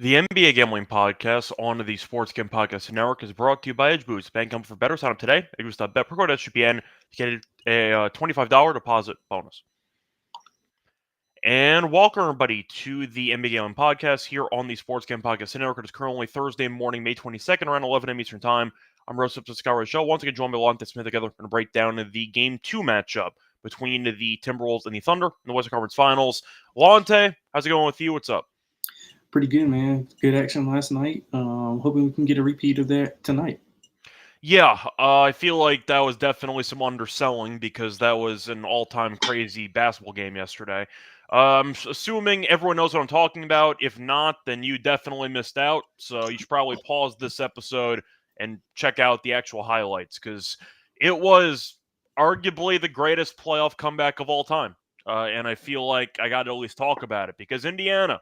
The NBA Gambling Podcast on the Sports Gambling Podcast Network is brought to you by EdgeBoost. Bank Gamble for better. Sign up today. EdgeBoost.bet. Per code SGPN to get a $25 deposit bonus. And welcome, everybody, to the NBA Gambling Podcast here on the Sports Gambling Podcast Network. It is currently Thursday morning, May 22nd, around 11 a.m. Eastern Time. I'm Rose up to Sky Show. Once again, joined by Lonte Smith together and break down the Game 2 matchup between the Timberwolves and the Thunder in the Western Conference Finals. Lonte, how's it going with you? What's up? Pretty good, man. Good action last night. Hoping we can get a repeat of that tonight. Yeah, I feel like that was definitely some underselling because that was an all-time crazy basketball game yesterday. I'm assuming everyone knows what I'm talking about. If not, then you definitely missed out. So you should probably pause this episode and check out the actual highlights because it was arguably the greatest playoff comeback of all time. And I feel like I got to at least talk about it because Indiana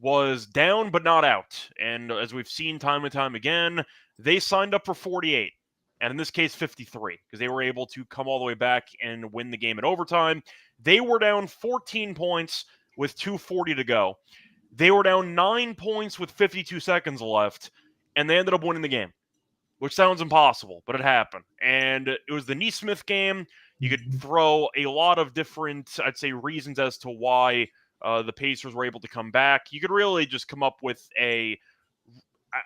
was down but not out. And as we've seen time and time again, they signed up for 48, and in this case 53, because they were able to come all the way back and win the game in overtime. They were down 14 points with 2:40 to go. They were down 9 points with 52 seconds left, and they ended up winning the game, which sounds impossible, but it happened. And it was the Nesmith game. You could throw a lot of different, I'd say, reasons as to why the Pacers were able to come back. You could really just come up with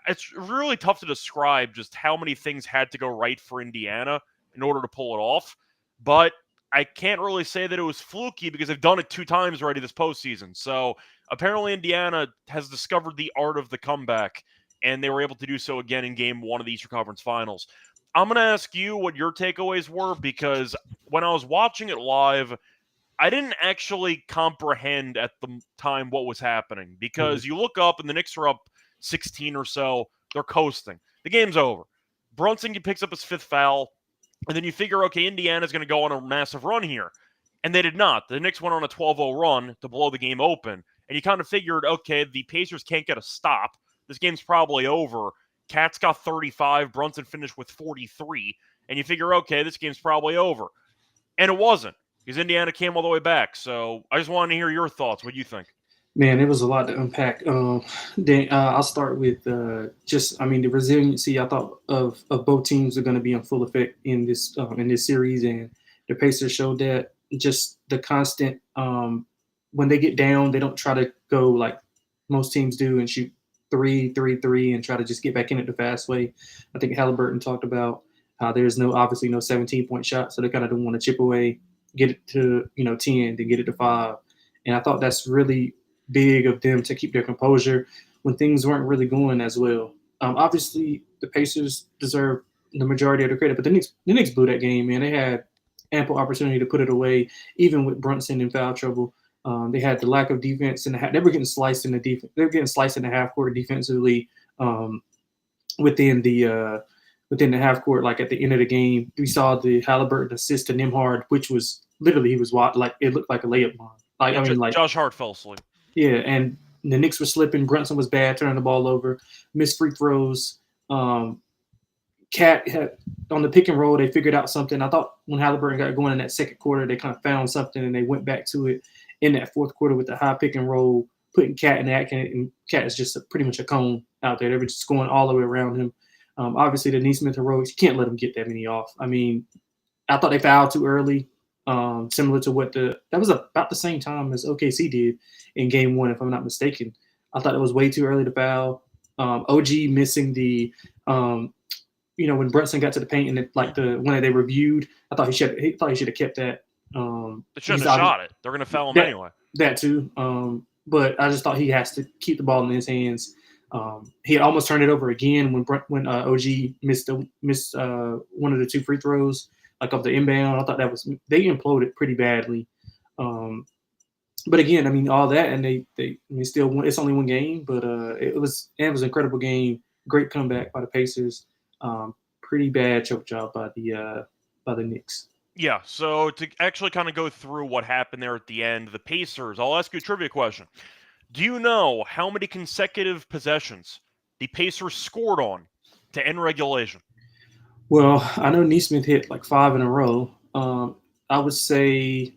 it's really tough to describe just how many things had to go right for Indiana in order to pull it off. But I can't really say that it was fluky because they've done it 2 times already this postseason. So apparently Indiana has discovered the art of the comeback, and they were able to do so again in Game 1 of the Eastern Conference Finals. I'm going to ask you what your takeaways were, because when I was watching it live, I didn't actually comprehend at the time what was happening, because you look up and the Knicks are up 16 or so. They're coasting. The game's over. Brunson picks up his 5th foul, and then you figure, okay, Indiana's going to go on a massive run here. And they did not. The Knicks went on a 12-0 run to blow the game open. And you kind of figured, okay, the Pacers can't get a stop. This game's probably over. Cat's got 35. Brunson finished with 43. And you figure, okay, this game's probably over. And it wasn't, because Indiana came all the way back. So I just wanted to hear your thoughts. What do you think? Man, it was a lot to unpack. Then I'll start with the resiliency. I thought of both teams are going to be in full effect in this series, and the Pacers showed that. Just the constant when they get down, they don't try to go like most teams do and shoot 3, 3, 3 and try to just get back in it the fast way. I think Halliburton talked about how there's obviously no 17-point shot, so they kind of don't want to chip away, get it to 10, then get it to 5, and I thought that's really big of them to keep their composure when things weren't really going as well. Obviously, the Pacers deserve the majority of the credit, but the Knicks blew that game, man. They had ample opportunity to put it away, even with Brunson in foul trouble. They had the lack of defense, and they were getting sliced in the defense. They were getting sliced in the half court defensively within the half court. Like at the end of the game, we saw the Halliburton assist to Nembhard, which was literally he was like it looked like a layup line. Josh Hart fell asleep. Yeah, and the Knicks were slipping. Brunson was bad, turning the ball over, missed free throws. Cat had on the pick and roll. They figured out something. I thought when Halliburton got going in that second quarter, they kind of found something, and they went back to it in that fourth quarter with the high pick and roll, putting Cat in that. And Cat is just pretty much a cone out there. They were just going all the way around him. Obviously, the Nesmith heroics, you can't let them get that many off. I mean, I thought they fouled too early. Similar to that was about the same time as OKC did in Game 1, if I'm not mistaken. I thought it was way too early to foul. OG missing the, when Brunson got to the paint and the one that they reviewed, I thought he should have kept that. They shouldn't have shot it. They're going to foul him anyway. That too. But I just thought he has to keep the ball in his hands. He had almost turned it over again when OG missed one of the 2 free throws. Like of the inbound, I thought they imploded pretty badly. But again, I mean, all that, and they still won. It's only one game, but it was an incredible game. Great comeback by the Pacers. Pretty bad choke job by the Knicks. Yeah. So to actually kind of go through what happened there at the end, the Pacers. I'll ask you a trivia question. Do you know how many consecutive possessions the Pacers scored on to end regulation? Well, I know Nesmith hit like 5 in a row. I would say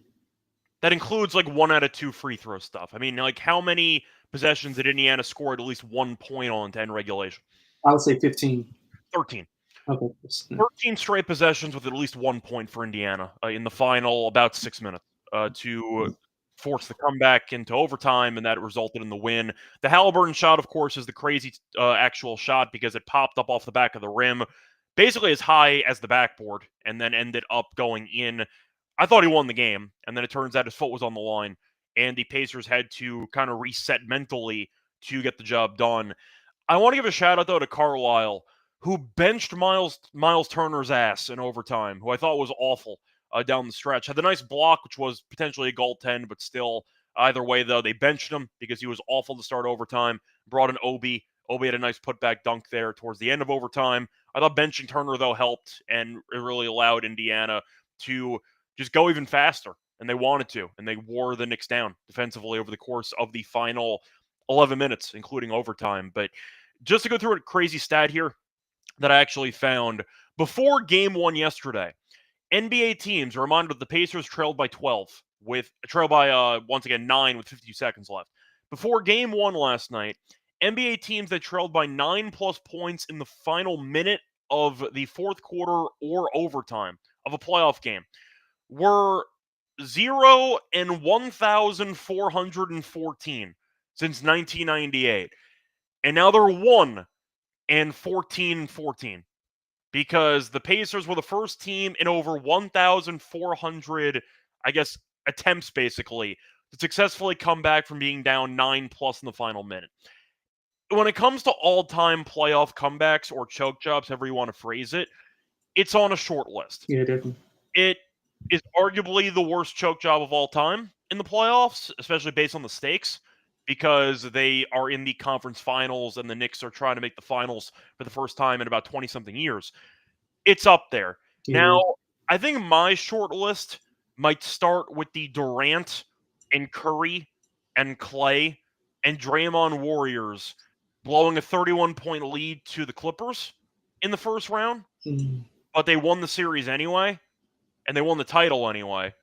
that includes like 1 out of 2 free throw stuff. I mean, like how many possessions that Indiana scored at least 1 point on to end regulation. I would say 15. 13. Okay. 13 straight possessions with at least 1 point for Indiana in the final about 6 minutes to force the comeback into overtime, and that resulted in the win. The Halliburton shot, of course, is the crazy actual shot because it popped up off the back of the rim, basically as high as the backboard, and then ended up going in. I thought he won the game, and then it turns out his foot was on the line, and the Pacers had to kind of reset mentally to get the job done. I want to give a shout out though to Carlisle, who benched Miles Turner's ass in overtime, who I thought was awful down the stretch. Had the nice block, which was potentially a goaltend, but still, either way though, they benched him because he was awful to start overtime. Brought in Obi. Obi had a nice putback dunk there towards the end of overtime. I thought benching Turner though helped, and it really allowed Indiana to just go even faster, and they wanted to, and they wore the Knicks down defensively over the course of the final 11 minutes, including overtime. But just to go through a crazy stat here that I actually found before game one yesterday, NBA teams are reminded that the Pacers trailed by 9 with 52 seconds left. Before game one last night, NBA teams that trailed by 9+ points in the final minute of the fourth quarter or overtime of a playoff game were 0 and 1,414 since 1998. And now they're 1 and 14 because the Pacers were the first team in over 1,400, I guess, attempts basically to successfully come back from being down 9+ in the final minute. When it comes to all-time playoff comebacks or choke jobs, however you want to phrase it, it's on a short list. Yeah, definitely. It is arguably the worst choke job of all time in the playoffs, especially based on the stakes, because they are in the conference finals and the Knicks are trying to make the finals for the first time in about 20-something years. It's up there. Yeah. Now, I think my short list might start with the Durant and Curry and Clay and Draymond Warriors blowing a 31-point lead to the Clippers in the first round, but they won the series anyway, and they won the title anyway.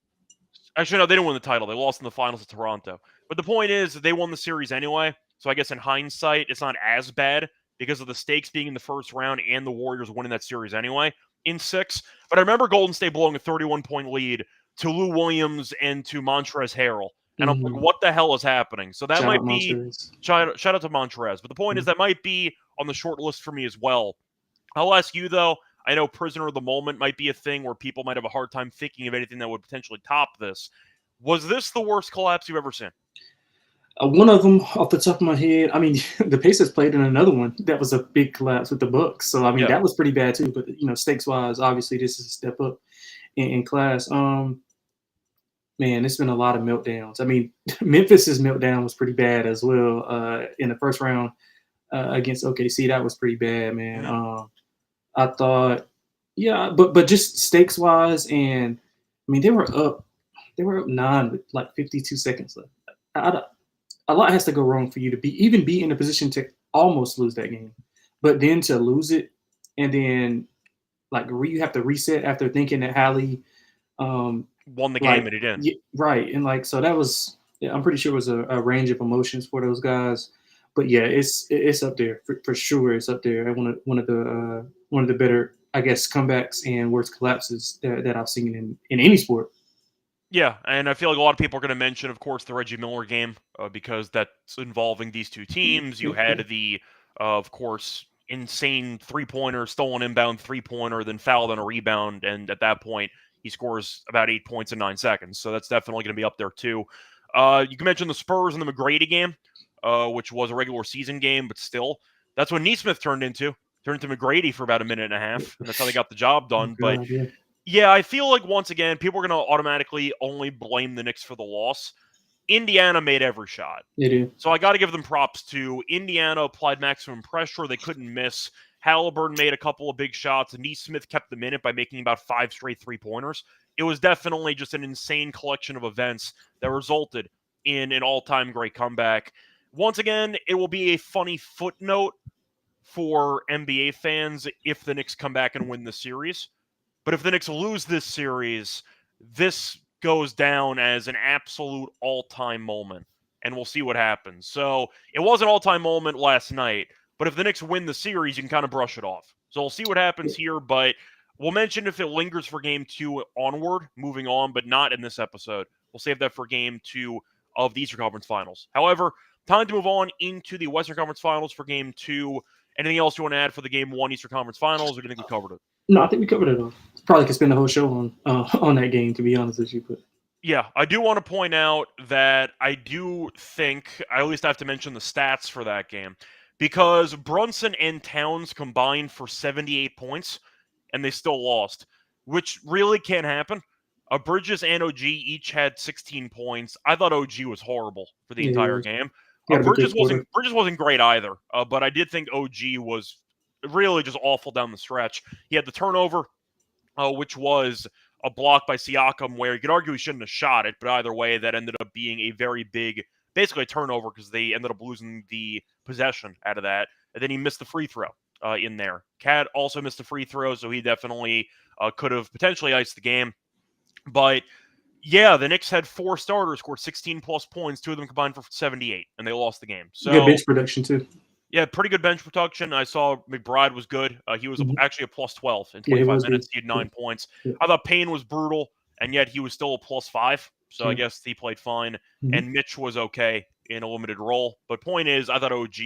Actually, no, they didn't win the title. They lost in the finals to Toronto. But the point is, they won the series anyway. So I guess in hindsight, it's not as bad because of the stakes being in the first round and the Warriors winning that series anyway in 6. But I remember Golden State blowing a 31-point lead to Lou Williams and to Montrezl Harrell. And I'm like, what the hell is happening? So that might be shout out to Montrezl. But the point is that might be on the short list for me as well. I'll ask you though. I know prisoner of the moment might be a thing where people might have a hard time thinking of anything that would potentially top this. Was this the worst collapse you've ever seen? One of them, off the top of my head, I mean, the Pacers played in another one that was a big collapse with the Bucks. So I mean, that was pretty bad too. But stakes wise, obviously, this is a step up in class. Man, it's been a lot of meltdowns. I mean, Memphis's meltdown was pretty bad as well in the first round against OKC. That was pretty bad, man. I thought, but just stakes wise, and I mean, they were up 9 with like 52 seconds left. A lot has to go wrong for you to be in a position to almost lose that game, but then to lose it, and then like you have to reset after thinking that Hallie won the game and it didn't. Right, and like so that was, I'm pretty sure it was a range of emotions for those guys, but yeah, it's up there for sure. It's up there. One of the better, I guess, comebacks and worst collapses that I've seen in any sport. Yeah, and I feel like a lot of people are going to mention, of course, the Reggie Miller game because that's involving these two teams. You had the, of course, insane three-pointer, stolen inbound three-pointer, then fouled on a rebound, and at that point, he scores about 8 points in 9 seconds. So that's definitely going to be up there too. You can mention the Spurs and the McGrady game, which was a regular season game, but still, that's what Nesmith turned into McGrady for about a minute and a half, and that's how they got the job done. Yeah, I feel like, once again, people are going to automatically only blame the Knicks for the loss. Indiana made every shot. They do. So I got to give them props to Indiana. Applied maximum pressure. They couldn't miss. Halliburton made a couple of big shots, and Nesmith kept them in it by making about 5 straight three-pointers. It was definitely just an insane collection of events that resulted in an all-time great comeback. Once again, it will be a funny footnote for NBA fans if the Knicks come back and win the series. But if the Knicks lose this series, this goes down as an absolute all-time moment. and we'll see what happens. So it was an all-time moment last night, but if the Knicks win the series, you can kind of brush it off. So we'll see what happens here, but we'll mention if it lingers for Game 2 onward, moving on, but not in this episode. We'll save that for Game 2 of the Eastern Conference Finals. However, time to move on into the Western Conference Finals for Game 2. Anything else you want to add for the Game 1 Eastern Conference Finals, or do you think we covered it? No, I think we covered it all. Probably could spend the whole show on that game, to be honest with you. But yeah, I do want to point out that I do think I at least have to mention the stats for that game, because Brunson and Towns combined for 78 points, and they still lost, which really can't happen. Bridges and OG each had 16 points. I thought OG was horrible for the entire game. Bridges wasn't great either, but I did think OG was really just awful down the stretch. He had the turnover, which was a block by Siakam, where you could argue he shouldn't have shot it, but either way, that ended up being a very big, basically a turnover, because they ended up losing the possession out of that. And then he missed the free throw in there. Cat also missed a free throw, so he definitely could have potentially iced the game. But yeah, the Knicks had 4 starters, scored 16-plus points, 2 of them combined for 78, and they lost the game. So good bench production, too. Yeah, pretty good bench production. I saw McBride was good. He was actually a plus 12 in 25 minutes. He had 9 points. I thought Payne was brutal, and yet he was still a plus 5. So I guess he played fine. And Mitch was okay in a limited role. But point is, I thought OG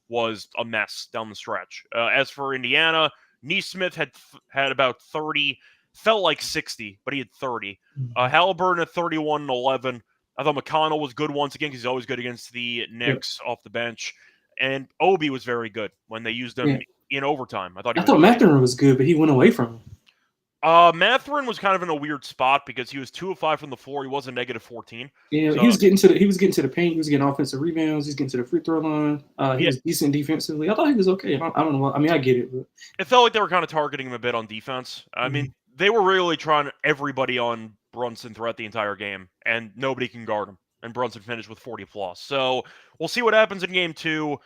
was a mess down the stretch. As for Indiana, Nesmith had about 30, felt like 60, but he had 30. Halliburton at 31 and 11. I thought McConnell was good once again, because he's always good against the Knicks off the bench. And Obi was very good when they used him in overtime. I thought Mathurin was good, but he went away from him. Mathurin was kind of in a weird spot because he was 2 of 5 from the floor. He wasn't negative 14. Yeah, so, he was getting to the paint. He was getting offensive rebounds. He was getting to the free throw line. He was decent defensively. I thought he was okay. I don't know. I get it. But it felt like they were kind of targeting him a bit on defense. I mean, they were really trying everybody on Brunson throughout the entire game, and nobody can guard him. And Brunson finished with 40-plus. So we'll see what happens in Game 2.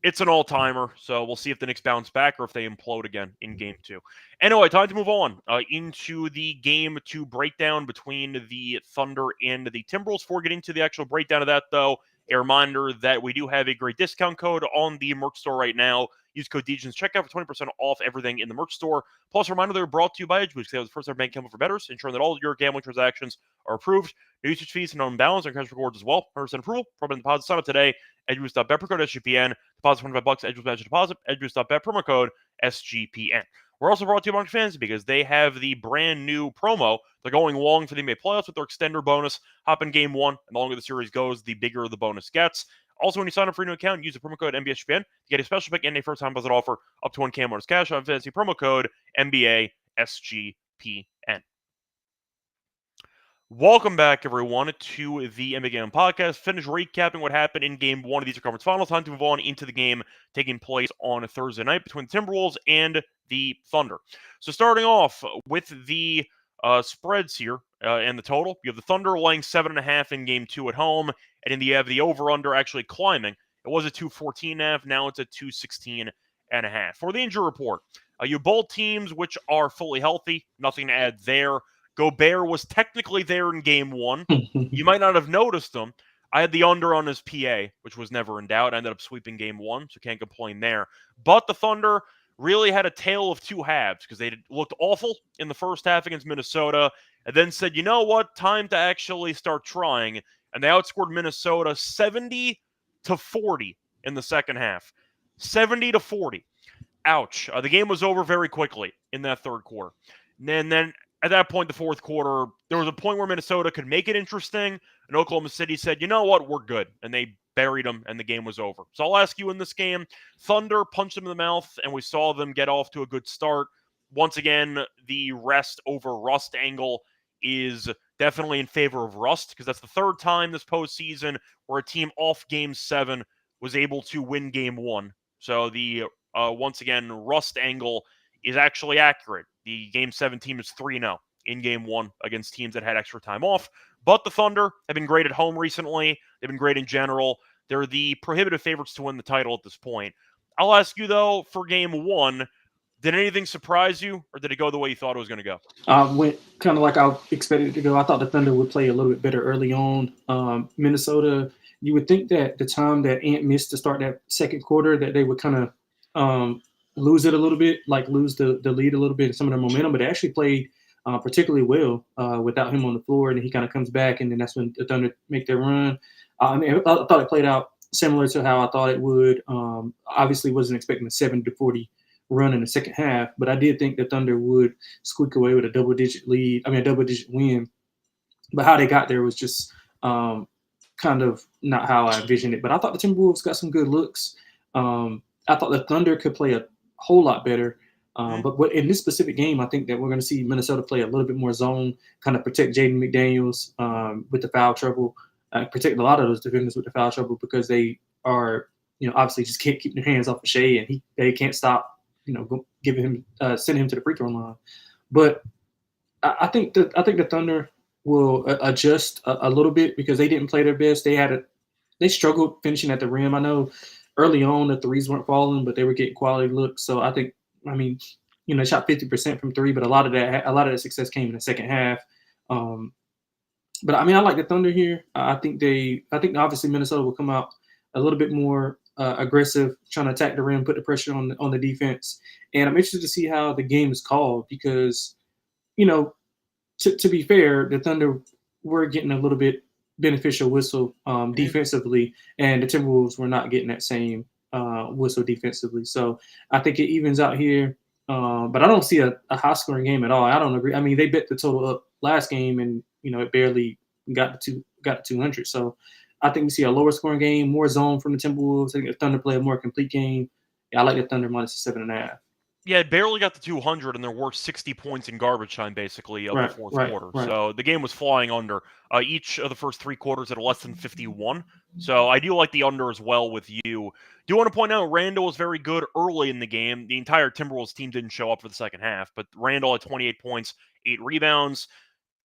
It's an all-timer, so we'll see if the Knicks bounce back or if they implode again in Game 2. Anyway, time to move on into the Game 2 breakdown between the Thunder and the Timberwolves. Before getting to the actual breakdown of that, though, a reminder that we do have a great discount code on the merch store right now. Use code DEGENS checkout for 20% off everything in the merch store. Plus, a reminder, they're brought to you by EdgeBoost. They have the first ever bank account for bettors, ensuring that all your gambling transactions are approved. No usage fees and unbalanced and cash rewards as well. 100% approval. Promo deposit. Sign up today. EdgeBoost.bet. Promo code SGPN. Deposit $25. EdgeBoost match deposit. EdgeBoost.bet. Promo code SGPN. We're also brought to you by Underdog Fantasy because they have the brand new promo. They're going long for the NBA playoffs with their extender bonus. Hop in Game 1, and the longer the series goes, the bigger the bonus gets. Also, when you sign up for a new account, use the promo code NBASGPN to get a special pick and a first-time deposit offer up to 1K bonus cash on Fantasy. Promo code NBASGPN. Welcome back, everyone, to the NBA Game Podcast. Finish recapping what happened in Game 1 of the Eastern Conference Finals. Time to move on into the game taking place on a Thursday night between the Timberwolves and the Thunder. So starting off with the spreads here and the total, you have the Thunder laying 7.5 in Game 2 at home, and then you have the over-under actually climbing. It was a 214.5, now it's a 216.5. For the injury report, you have both teams which are fully healthy, nothing to add there. Gobert was technically there in Game 1. You might not have noticed him. I had the under on his PA, which was never in doubt. I ended up sweeping Game 1, so can't complain there. But the Thunder really had a tale of two halves because they looked awful in the first half against Minnesota and then said, you know what, time to actually start trying. And they outscored Minnesota 70-40 in the second half. 70-40. Ouch. The game was over very quickly in that third quarter. And then at that point, the fourth quarter, there was a point where Minnesota could make it interesting, and Oklahoma City said, you know what, we're good. And they buried them, and the game was over. So I'll ask you in this game, Thunder punched them in the mouth, and we saw them get off to a good start. Once again, the rest over rust angle is definitely in favor of rust, because that's the third time this postseason where a team off Game 7 was able to win Game 1. So the, once again, rust angle is actually accurate. The Game 7 team is 3-0 in Game 1 against teams that had extra time off. But the Thunder have been great at home recently. They've been great in general. They're the prohibitive favorites to win the title at this point. I'll ask you, though, for Game 1, did anything surprise you, or did it go the way you thought it was going to go? Went kind of like I expected it to go. I thought the Thunder would play a little bit better early on. Minnesota you would think that the time that Ant missed to start that second quarter, that they would kind of lose it a little bit, like lose the lead a little bit and some of their momentum, but they actually played particularly well without him on the floor. And then he kind of comes back, and then that's when the Thunder make their run. I mean, I thought it played out similar to how I thought it would. Obviously, wasn't expecting a 70-40 run in the second half, but I did think the Thunder would squeak away with a double-digit lead. I mean, a double-digit win. But how they got there was just kind of not how I envisioned it. But I thought the Timberwolves got some good looks. I thought the Thunder could play a whole lot better. But in this specific game, I think that we're going to see Minnesota play a little bit more zone, kind of protect Jaden McDaniels with the foul trouble, protect a lot of those defenders with the foul trouble, because they are, obviously just can't keep their hands off of Shea, and they can't stop, giving him, sending him to the free throw line. But I think the Thunder will adjust a little bit, because they didn't play their best. They struggled finishing at the rim. I know early on the threes weren't falling, but they were getting quality looks. So they shot 50% from three, but a lot of that success came in the second half. But I like the Thunder here. I think obviously Minnesota will come out a little bit more aggressive, trying to attack the rim, put the pressure on the defense. And I'm interested to see how the game is called, because, to be fair, the Thunder were getting a little bit beneficial whistle defensively, and the Timberwolves were not getting that same whistle defensively. So I think it evens out here. But I don't see a high-scoring game at all. I don't agree. I mean, they bet the total up last game, and it barely got to 200. So I think we see a lower-scoring game, more zone from the Timberwolves. I think the Thunder play a more complete game. Yeah, I like the Thunder minus 7.5. Yeah, it barely got to 200, and there were 60 points in garbage time, basically, of the fourth quarter. Right. So the game was flying under. Each of the first three quarters at less than 51. So I do like the under as well with you. Do want to point out Randall was very good early in the game. The entire Timberwolves team didn't show up for the second half, but Randall had 28 points, 8 rebounds.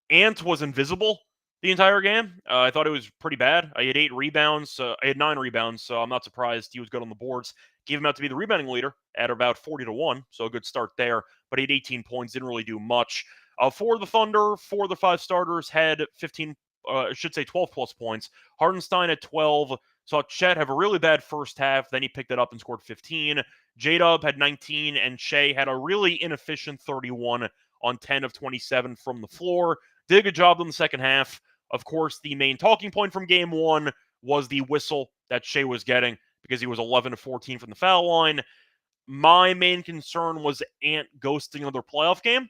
Ant was invisible the entire game. I thought it was pretty bad. I had 8 rebounds. I had 9 rebounds, so I'm not surprised he was good on the boards. Gave him out to be the rebounding leader at about 40-1, so a good start there. But he had 18 points, didn't really do much. For the Thunder, 4 of the 5 starters had 12 plus points. Hardenstein at 12. Saw Chet have a really bad first half. Then he picked it up and scored 15. J-Dub had 19, and Shea had a really inefficient 31 on 10 of 27 from the floor. Did a good job in the second half. Of course, the main talking point from game one was the whistle that Shea was getting, because he was 11 of 14 from the foul line. My main concern was Ant ghosting another playoff game,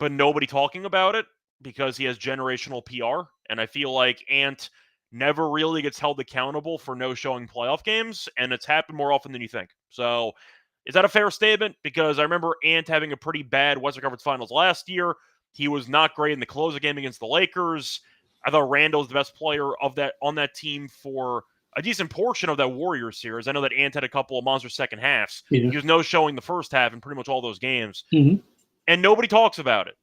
but nobody talking about it because he has generational PR, and I feel like Ant never really gets held accountable for no showing playoff games, and it's happened more often than you think. So is that a fair statement? Because I remember Ant having a pretty bad Western Conference Finals last year. He was not great in the closing game against the Lakers. I thought Randall was the best player on that team for a decent portion of that Warriors series. I know that Ant had a couple of monster second halves. Yeah. He was no showing the first half in pretty much all those games. Mm-hmm. And nobody talks about it.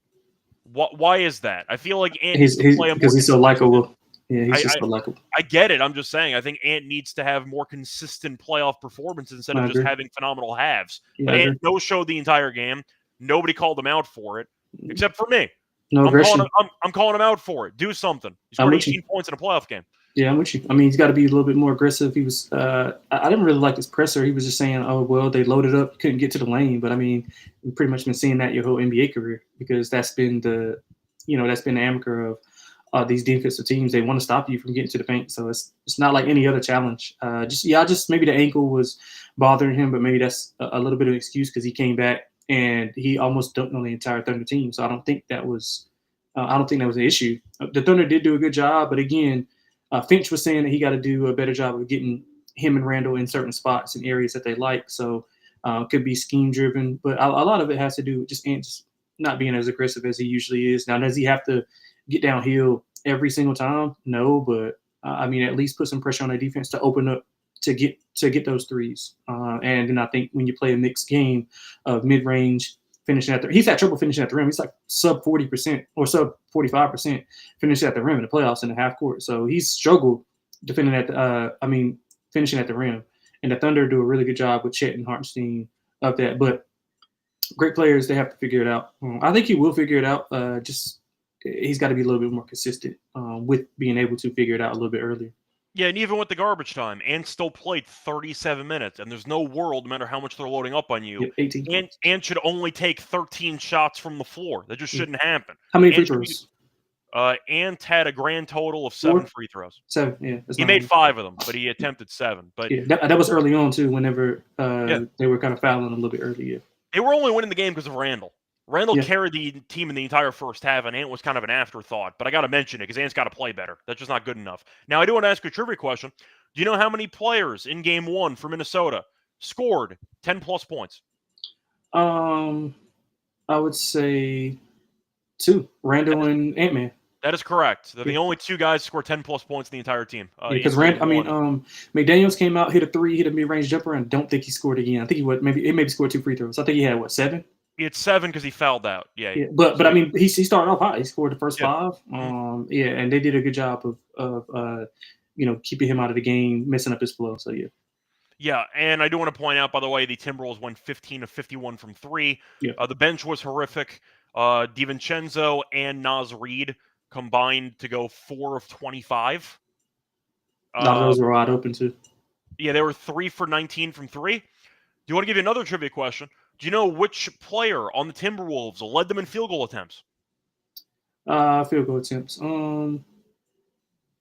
Why is that? I feel like Ant needs to play because he's so likable. Yeah, he's just so likable. I get it. I'm just saying, I think Ant needs to have more consistent playoff performances instead of just having phenomenal halves. Yeah, but Ant no-showed the entire game. Nobody called him out for it, except for me. No aggression. I'm calling him out for it. Do something. He scored 18 points in a playoff game. Yeah, I'm with you. I mean, he's got to be a little bit more aggressive. He was. I didn't really like his presser. He was just saying, "Oh well, they loaded up, couldn't get to the lane." But I mean, we've pretty much been seeing that your whole NBA career, because that's been the anchor of these defensive teams. They want to stop you from getting to the paint. So it's not like any other challenge. Just maybe the ankle was bothering him, but maybe that's a little bit of an excuse, because he came back and he almost dunked on the entire Thunder team. So I don't think that was an issue. The Thunder did do a good job, but again, Finch was saying that he got to do a better job of getting him and Randall in certain spots and areas that they like. So it could be scheme driven, but a lot of it has to do with just Ant not being as aggressive as he usually is. Now, does he have to get downhill every single time? No, but at least put some pressure on the defense to open up to get those threes. And then I think when you play a mixed game of mid-range finishing at the, he's had trouble finishing at the rim. He's like sub 40% or sub 45% finishing at the rim in the playoffs in the half court. So he's struggled defending finishing at the rim. And the Thunder do a really good job with Chet and Hartenstein of that. But great players, they have to figure it out. I think he will figure it out. He's got to be a little bit more consistent with being able to figure it out a little bit earlier. Yeah, and even with the garbage time, Ant still played 37 minutes, and there's no world, no matter how much they're loading up on you, Yep, 18 points. Ant should only take 13 shots from the floor. That just shouldn't happen. How many free Ant should be, throws? Ant had a grand total of 7 4? free throws. 7. Yeah, that's He not made enough. 5 of them, but he attempted 7. But Yeah, that was early on too. Whenever yeah, they were kind of fouling a little bit earlier. they were only winning the game because of Randall. Randall Yeah. carried the team in the entire first half, and Ant was kind of an afterthought. But I got to mention it because Ant's got to play better. That's just not good enough. Now, I do want to ask you a trivia question. Do you know how many players in Game 1 for Minnesota scored 10-plus points? I would say 2, Randall and Ant-Man. That is correct. They're the only 2 guys to score 10-plus points in the entire team. Because McDaniels came out, hit a 3, hit a mid-range jumper, and don't think he scored again. I think he maybe scored 2 free throws. I think he had 7. He had 7 because he fouled out. Yeah. But I mean, he started off high. He scored the first 5. Mm-hmm. And they did a good job of keeping him out of the game, messing up his flow. So yeah. Yeah, and I do want to point out, by the way, the Timberwolves went 15 of 51 from 3. Yeah. The bench was horrific. DiVincenzo and Naz Reid combined to go 4 of 25. A lot of those were wide open too. Yeah, they were 3 for 19 from 3. Do you want to give you another trivia question? Do you know which player on the Timberwolves led them in field goal attempts? Field goal attempts.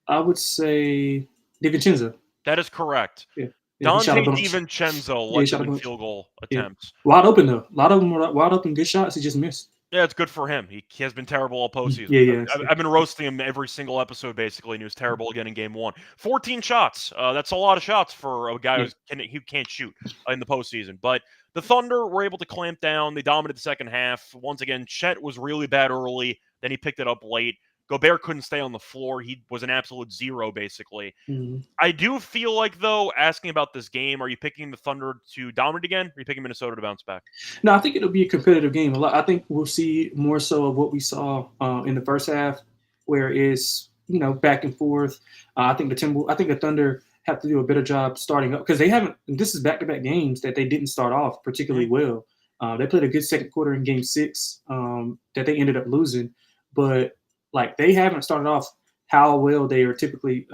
I would say DiVincenzo. That is correct. Yeah. Dante DiVincenzo led them in field goal attempts. Wide open though. A lot of them were wide open, good shots. He just missed. Yeah, it's good for him. He has been terrible all postseason. Yeah. I've been roasting him every single episode, basically, and he was terrible again in Game 1. 14 shots. That's a lot of shots for a guy who can't shoot in the postseason. But the Thunder were able to clamp down. They dominated the second half. Once again, Chet was really bad early. Then he picked it up late. Gobert couldn't stay on the floor. He was an absolute zero, basically. Mm-hmm. I do feel like, though, asking about this game, are you picking the Thunder to dominate again, or are you picking Minnesota to bounce back? No, I think it'll be a competitive game. I think we'll see more so of what we saw in the first half, where it's back and forth. I think the Thunder have to do a better job starting up because they haven't. This is back-to-back games that they didn't start off particularly well. They played a good second quarter in Game 6 that they ended up losing, but they haven't started off how well they are typically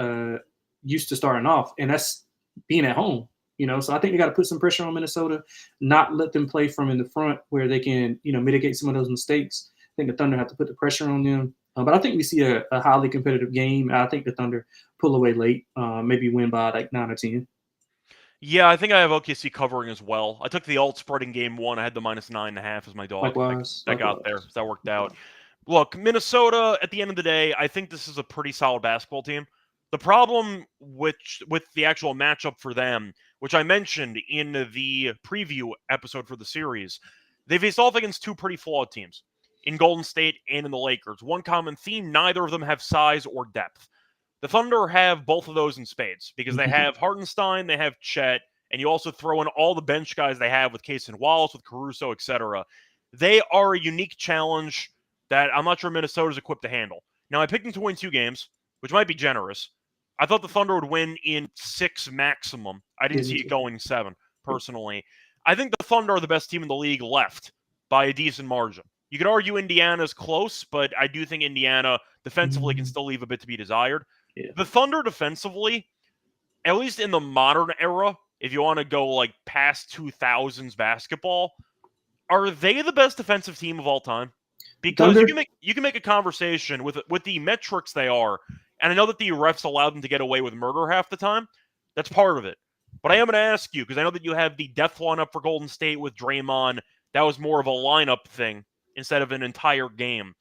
used to starting off, and that's being at home. So I think they got to put some pressure on Minnesota, not let them play from in the front where they can, mitigate some of those mistakes. I think the Thunder have to put the pressure on them. But I think we see a highly competitive game. I think the Thunder pull away late, maybe win by 9 or 10. Yeah, I think I have OKC covering as well. I took the alt spread in Game 1. I had the -9.5 as my dog. Likewise. That got there. So that worked out. Look, Minnesota, at the end of the day, I think this is a pretty solid basketball team. The problem with the actual matchup for them, which I mentioned in the preview episode for the series, they faced off against 2 pretty flawed teams in Golden State and in the Lakers. One common theme, neither of them have size or depth. The Thunder have both of those in spades because they have Hartenstein, they have Chet, and you also throw in all the bench guys they have with Case and Wallace, with Caruso, etc. They are a unique challenge that I'm not sure Minnesota's equipped to handle. Now, I picked them to win 2 games, which might be generous. I thought the Thunder would win in 6 maximum. I didn't see it going 7, personally. I think the Thunder are the best team in the league left by a decent margin. You could argue Indiana's close, but I do think Indiana defensively can still leave a bit to be desired. Yeah. The Thunder defensively, at least in the modern era, if you want to go past 2000s basketball, are they the best defensive team of all time? Because you can make a conversation with the metrics they are, and I know that the refs allowed them to get away with murder half the time. That's part of it. But I am going to ask you, because I know that you have the depth lineup for Golden State with Draymond. That was more of a lineup thing instead of an entire game.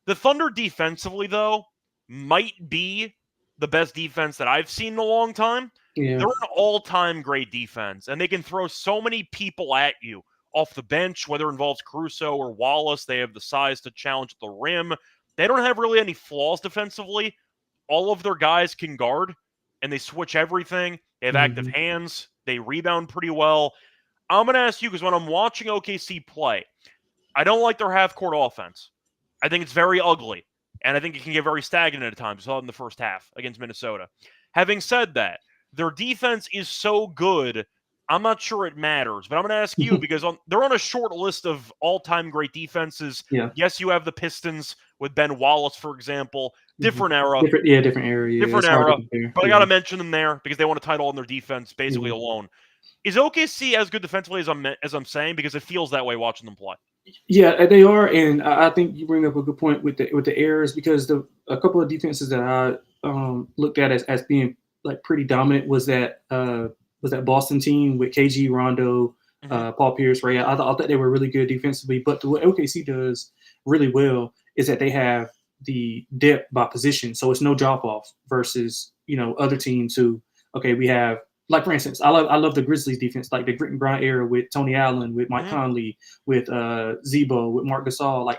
The Thunder defensively, though, might be the best defense that I've seen in a long time. Yeah. They're an all-time great defense, and they can throw so many people at you off the bench, whether it involves Caruso or Wallace. They have the size to challenge the rim. They don't have really any flaws defensively. All of their guys can guard, and they switch everything. They have active hands. They rebound pretty well. I'm going to ask you, because when I'm watching OKC play, I don't like their half-court offense. I think it's very ugly, and I think it can get very stagnant at times. We saw it in the first half against Minnesota. Having said that, their defense is so good I'm not sure it matters, but I'm going to ask you because they're on a short list of all-time great defenses. Yeah. Yes, you have the Pistons with Ben Wallace, for example. Different era. Different era. Yeah, Different it's hard era. to compare. But I got to mention them there because they won a title on their defense basically Mhm. alone. Is OKC as good defensively as I'm saying? Because it feels that way watching them play. Yeah, they are, and I think you bring up a good point with the errors because a couple of defenses that I looked at as being like pretty dominant was that Boston team with KG, Rondo, Paul Pierce, Ray. I thought they were really good defensively, but what OKC does really well is that they have the depth by position, so it's no drop off versus other teams who we have. Like, for instance, I love the Grizzlies defense, like the grit and grind era with Tony Allen, with Mike Conley, with Zebo, with Marc Gasol.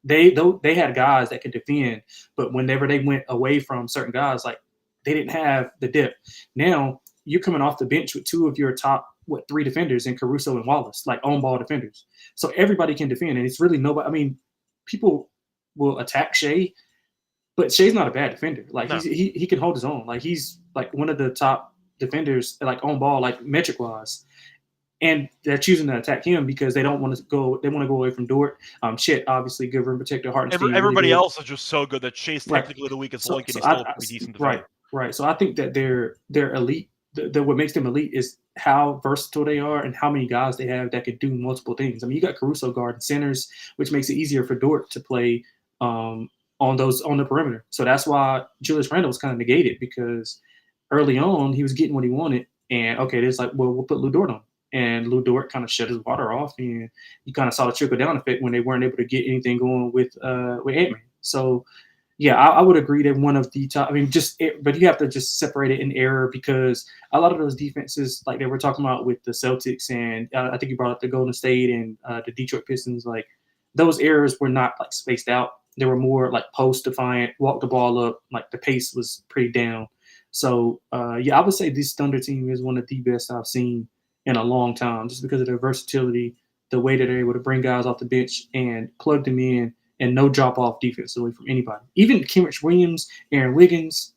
They had guys that could defend, but whenever they went away from certain guys, like they didn't have the depth. Now you're coming off the bench with two of your top three defenders in Caruso and Wallace, like on ball defenders. So everybody can defend, and it's really nobody. I mean, people will attack Shea, but Shea's not a bad defender. Like he can hold his own. Like he's like one of the top defenders, like on ball, like metric wise, and they're choosing to attack him because they don't want to go. They want to go away from Dort. Chet, obviously, good rim protector. Hartenstein, everybody really else is just so good that Shea's technically the weakest link, and he's still a pretty decent defender. Right. So I think that they're elite. What makes them elite is how versatile they are and how many guys they have that could do multiple things. I mean, you got Caruso guarding centers, which makes it easier for Dort to play on the perimeter. So that's why Julius Randle was kind of negated because early on, he was getting what he wanted. And, it's like, well, we'll put Lou Dort on. And Lou Dort kind of shut his water off. And you kind of saw the trickle-down effect when they weren't able to get anything going with Ant-Man. So, yeah, I would agree that one of the top – I mean, but you have to just separate it in error because a lot of those defenses, like they were talking about with the Celtics and I think you brought up the Golden State and the Detroit Pistons, like those errors were not, like, spaced out. They were more, like, post-defiant, walk the ball up. Like, the pace was pretty down. So, I would say this Thunder team is one of the best I've seen in a long time just because of their versatility, the way that they're able to bring guys off the bench and plug them in and no drop-off defensively from anybody. Even Kenrich Williams, Aaron Wiggins,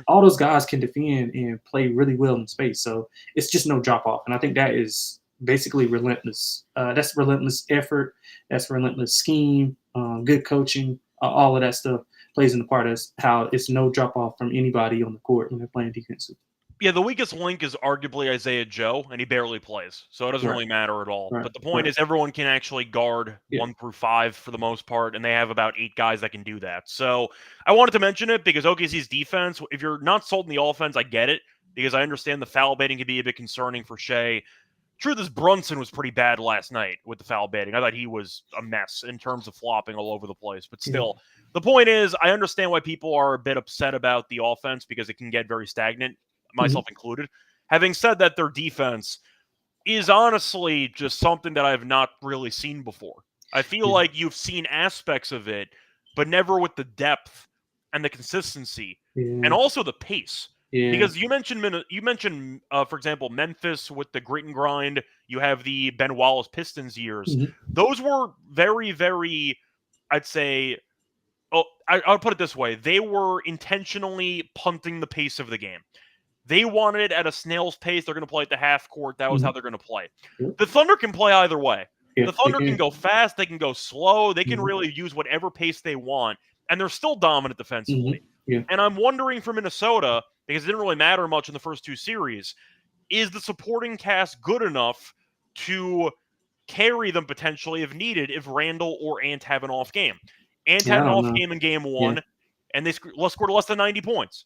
all those guys can defend and play really well in space. So it's just no drop-off. And I think that is basically relentless. That's relentless effort. That's relentless scheme, good coaching, all of that stuff plays in the part as how it's no drop off from anybody on the court when they're playing defensive. Yeah, the weakest link is arguably Isaiah Joe, and he barely plays, so it doesn't really matter at all. But the point is everyone can actually guard 1 through 5 for the most part, and they have about 8 guys that can do that. So I wanted to mention it because OKC's defense, if you're not sold in the offense, I get it, because I understand the foul baiting can be a bit concerning for Shea. Truth is, Brunson was pretty bad last night with the foul baiting. I thought he was a mess in terms of flopping all over the place. But still, the point is, I understand why people are a bit upset about the offense because it can get very stagnant, myself included. Having said that, their defense is honestly just something that I've not really seen before. I feel like you've seen aspects of it, but never with the depth and the consistency and also the pace. Yeah. Because you mentioned, for example, Memphis with the grit and grind. You have the Ben Wallace Pistons years. Those were very, very, I'd say, I'll put it this way. They were intentionally punting the pace of the game. They wanted it at a snail's pace. They're going to play at the half court. That was how they're going to play. The Thunder can play either way. The Thunder can go fast. They can go slow. They can really use whatever pace they want. And they're still dominant defensively. And I'm wondering for Minnesota, because it didn't really matter much in the first 2 series, is the supporting cast good enough to carry them potentially if needed if Randall or Ant have an off game? Ant had an off game in game 1, and they scored less than 90 points.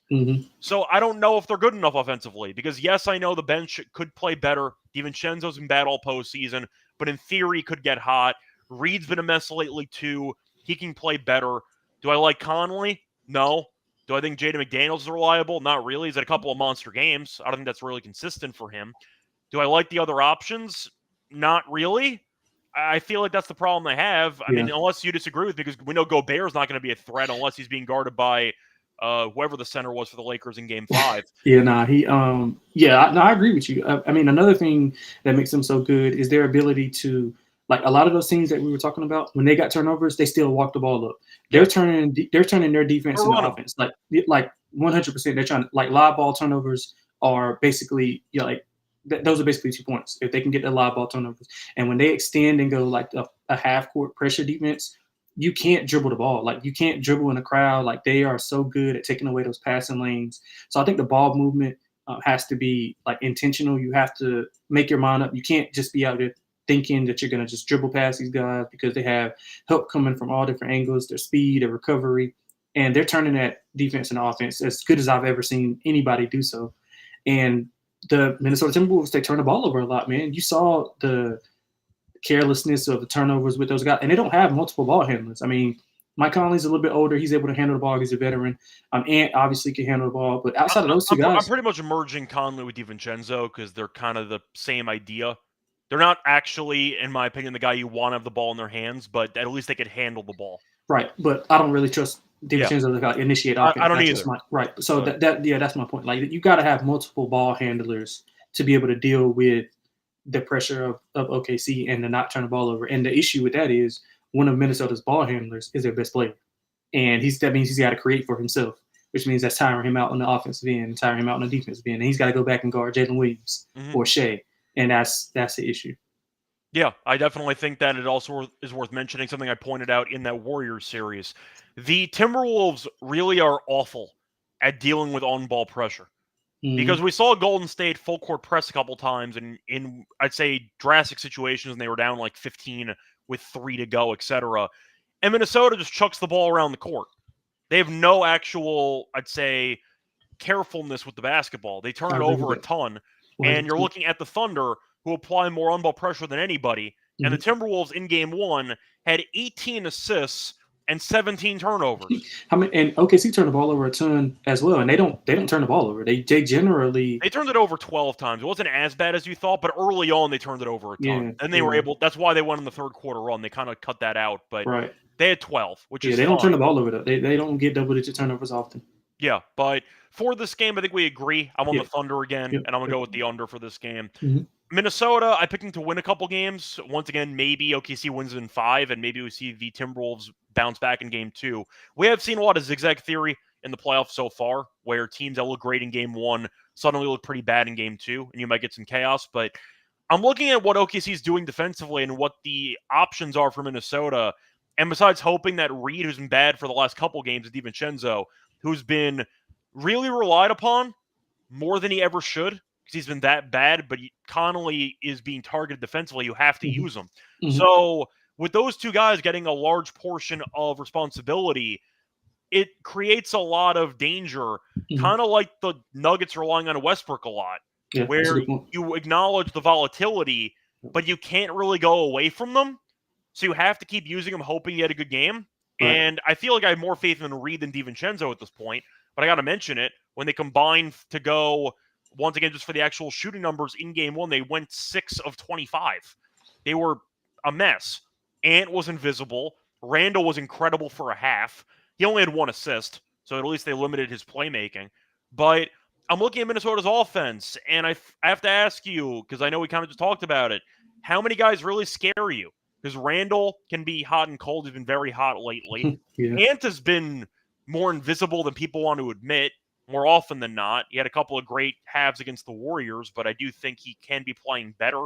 So I don't know if they're good enough offensively because, yes, I know the bench could play better. DiVincenzo's been bad all postseason, but in theory could get hot. Reed's been a mess lately too. He can play better. Do I like Conley? No. Do I think Jaden McDaniels is reliable? Not really. He's had a couple of monster games. I don't think that's really consistent for him. Do I like the other options? Not really. I feel like that's the problem they have. I mean, unless you disagree with me, because we know Gobert's not going to be a threat unless he's being guarded by whoever the center was for the Lakers in Game 5. I agree with you. I mean, another thing that makes them so good is their ability to, like a lot of those teams that we were talking about, when they got turnovers, they still walk the ball up. They're turning their defense into offense. Like 100%. They're trying to, like, live ball turnovers are basically like those are basically 2 points if they can get the live ball turnovers. And when they extend and go like a half court pressure defense, you can't dribble the ball. Like, you can't dribble in a crowd. Like, they are so good at taking away those passing lanes. So I think the ball movement has to be like intentional. You have to make your mind up. You can't just be out there thinking that you're going to just dribble past these guys, because they have help coming from all different angles, their speed, their recovery, and they're turning that defense and offense as good as I've ever seen anybody do so. And the Minnesota Timberwolves, they turn the ball over a lot, man. You saw the carelessness of the turnovers with those guys, and they don't have multiple ball handlers. I mean, Mike Conley's a little bit older. He's able to handle the ball. He's a veteran. Ant obviously can handle the ball, but outside of those two guys, I'm pretty much merging Conley with DiVincenzo because they're kind of the same idea. They're not actually, in my opinion, the guy you want to have the ball in their hands, but at least they could handle the ball. Right, but I don't really trust DiVincenzo to initiate offense. I don't either. Right, so that's my point. Like, you got to have multiple ball handlers to be able to deal with the pressure of OKC and to not turn the ball over. And the issue with that is one of Minnesota's ball handlers is their best player. And that means he's got to create for himself, which means that's tiring him out on the offensive end and tiring him out on the defensive end. And he's got to go back and guard Jalen Williams or Shea. And that's the issue. Yeah, I definitely think that it also is worth mentioning something I pointed out in that Warriors series. The Timberwolves really are awful at dealing with on-ball pressure. Because we saw Golden State full court press a couple times in I'd say drastic situations, and they were down like 15 with 3 to go, etc. And Minnesota just chucks the ball around the court. They have no actual, I'd say, carefulness with the basketball. They turn it over a ton. And you're looking at the Thunder, who apply more on-ball pressure than anybody. And the Timberwolves in Game 1 had 18 assists and 17 turnovers. And OKC turned the ball over a ton as well, and they don't turn the ball over. They generally turned it over 12 times. It wasn't as bad as you thought, but early on they turned it over a ton. And they were able. That's why they won in the third quarter run. They kind of cut that out, but they had 12, which is they fine. don't turn the ball over though. They don't get double-digit turnovers often. Yeah, but for this game, I think we agree. I'm on the Thunder again, and I'm gonna go with the under for this game. Minnesota, I picked them to win a couple games. Once again, maybe OKC wins in 5, and maybe we see the Timberwolves bounce back in Game 2. We have seen a lot of zigzag theory in the playoffs so far, where teams that look great in Game 1 suddenly look pretty bad in Game 2, and you might get some chaos. But I'm looking at what OKC is doing defensively and what the options are for Minnesota. And besides hoping that Reed, who's been bad for the last couple games, and DiVincenzo, who's been really relied upon more than he ever should, because he's been that bad, but Connolly is being targeted defensively. You have to use him. So with those two guys getting a large portion of responsibility, it creates a lot of danger, kind of like the Nuggets relying on Westbrook a lot, where you acknowledge the volatility, but you can't really go away from them. So you have to keep using them, hoping you had a good game. And I feel like I have more faith in Reed than DiVincenzo at this point, but I got to mention it. When they combine to go, once again, just for the actual shooting numbers in Game 1, they went 6 of 25. They were a mess. Ant was invisible. Randall was incredible for a half. He only had 1 assist, so at least they limited his playmaking. But I'm looking at Minnesota's offense, and I have to ask you, because I know we kind of just talked about it, how many guys really scare you? Because Randall can be hot and cold. He's been very hot lately. Ant has been more invisible than people want to admit, more often than not. He had a couple of great halves against the Warriors, but I do think he can be playing better.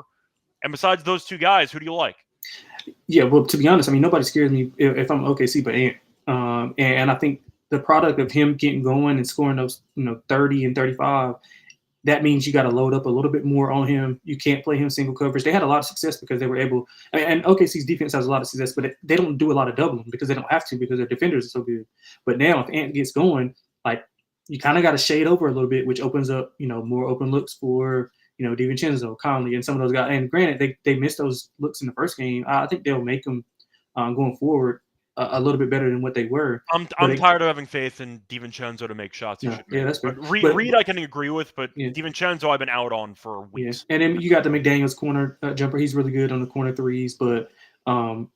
And besides those two guys, who do you like? Yeah, well, to be honest, I mean, nobody scares me if I'm OKC but Ant. And I think the product of him getting going and scoring those, 30 and 35, that means you got to load up a little bit more on him. You can't play him single coverage. They had a lot of success because they were able, and OKC's defense has a lot of success, but they don't do a lot of doubling because they don't have to, because their defenders are so good. But now if Ant gets going, like, you kind of got to shade over a little bit, which opens up, more open looks for, DiVincenzo, Conley, and some of those guys. And granted, they missed those looks in the first game. I think they'll make them going forward a little bit better than what they were. I'm tired of having faith in DiVincenzo to make shots. Yeah, that's fair. Reed I can agree with, but DiVincenzo I've been out on for weeks. Yeah. And then you got the McDaniels corner jumper. He's really good on the corner threes. But, if I'm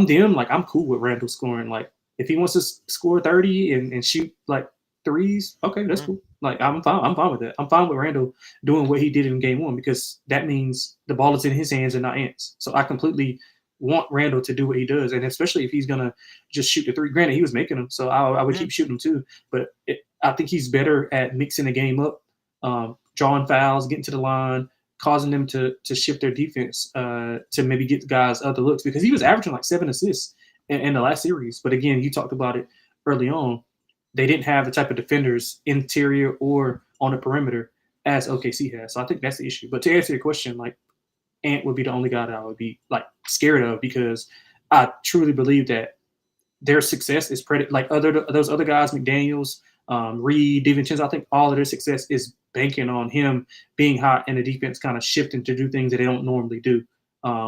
them, I'm cool with Randall scoring. Like, if he wants to score 30 and shoot, threes, okay, that's cool. I'm fine with that. I'm fine with Randall doing what he did in Game 1, because that means the ball is in his hands and not Ant's. So I completely want Randall to do what he does, and especially if he's gonna just shoot the three. Granted, he was making them, so I would keep shooting them too. But I think he's better at mixing the game up drawing fouls, getting to the line, causing them to shift their defense to maybe get the guys other looks, because he was averaging like 7 assists in the last series. But again, you talked about it early on. They didn't have the type of defenders interior or on the perimeter as OKC has. So I think that's the issue. But to answer your question, like, Ant would be the only guy that I would be like scared of, because I truly believe that their success is like those other guys, McDaniels, Reed, DiVincenzo. I think all of their success is banking on him being hot and the defense kind of shifting to do things that they don't normally do,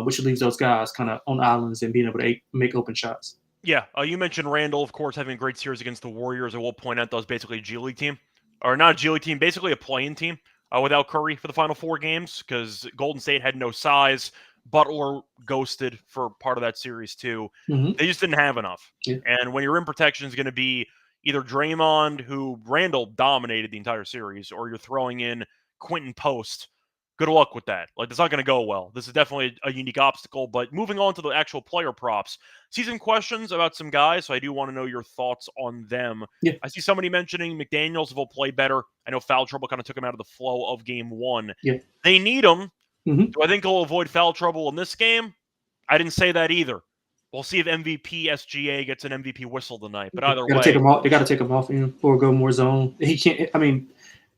which leaves those guys kind of on islands and being able to make open shots. Yeah, you mentioned Randall, of course, having a great series against the Warriors. I will point out that was basically a G League team, or not a G League team, basically a play-in team without Curry for the final 4 games, because Golden State had no size. Butler ghosted for part of that series too. Mm-hmm. They just didn't have enough. Yeah. And when your rim protection is going to be either Draymond, who Randall dominated the entire series, or you're throwing in Quentin Post, good luck with that. Like, that's not going to go well. This is definitely a unique obstacle. But moving on to the actual player props, see some questions about some guys, so I do want to know your thoughts on them. Yeah. I see somebody mentioning McDaniels will play better. I know foul trouble kind of took him out of the flow of game 1. Yeah. They need him. Mm-hmm. Do I think he'll avoid foul trouble in this game? I didn't say that either. We'll see if MVP SGA gets an MVP whistle tonight. But either way, they got to take him off him or go more zone. He can't. I mean,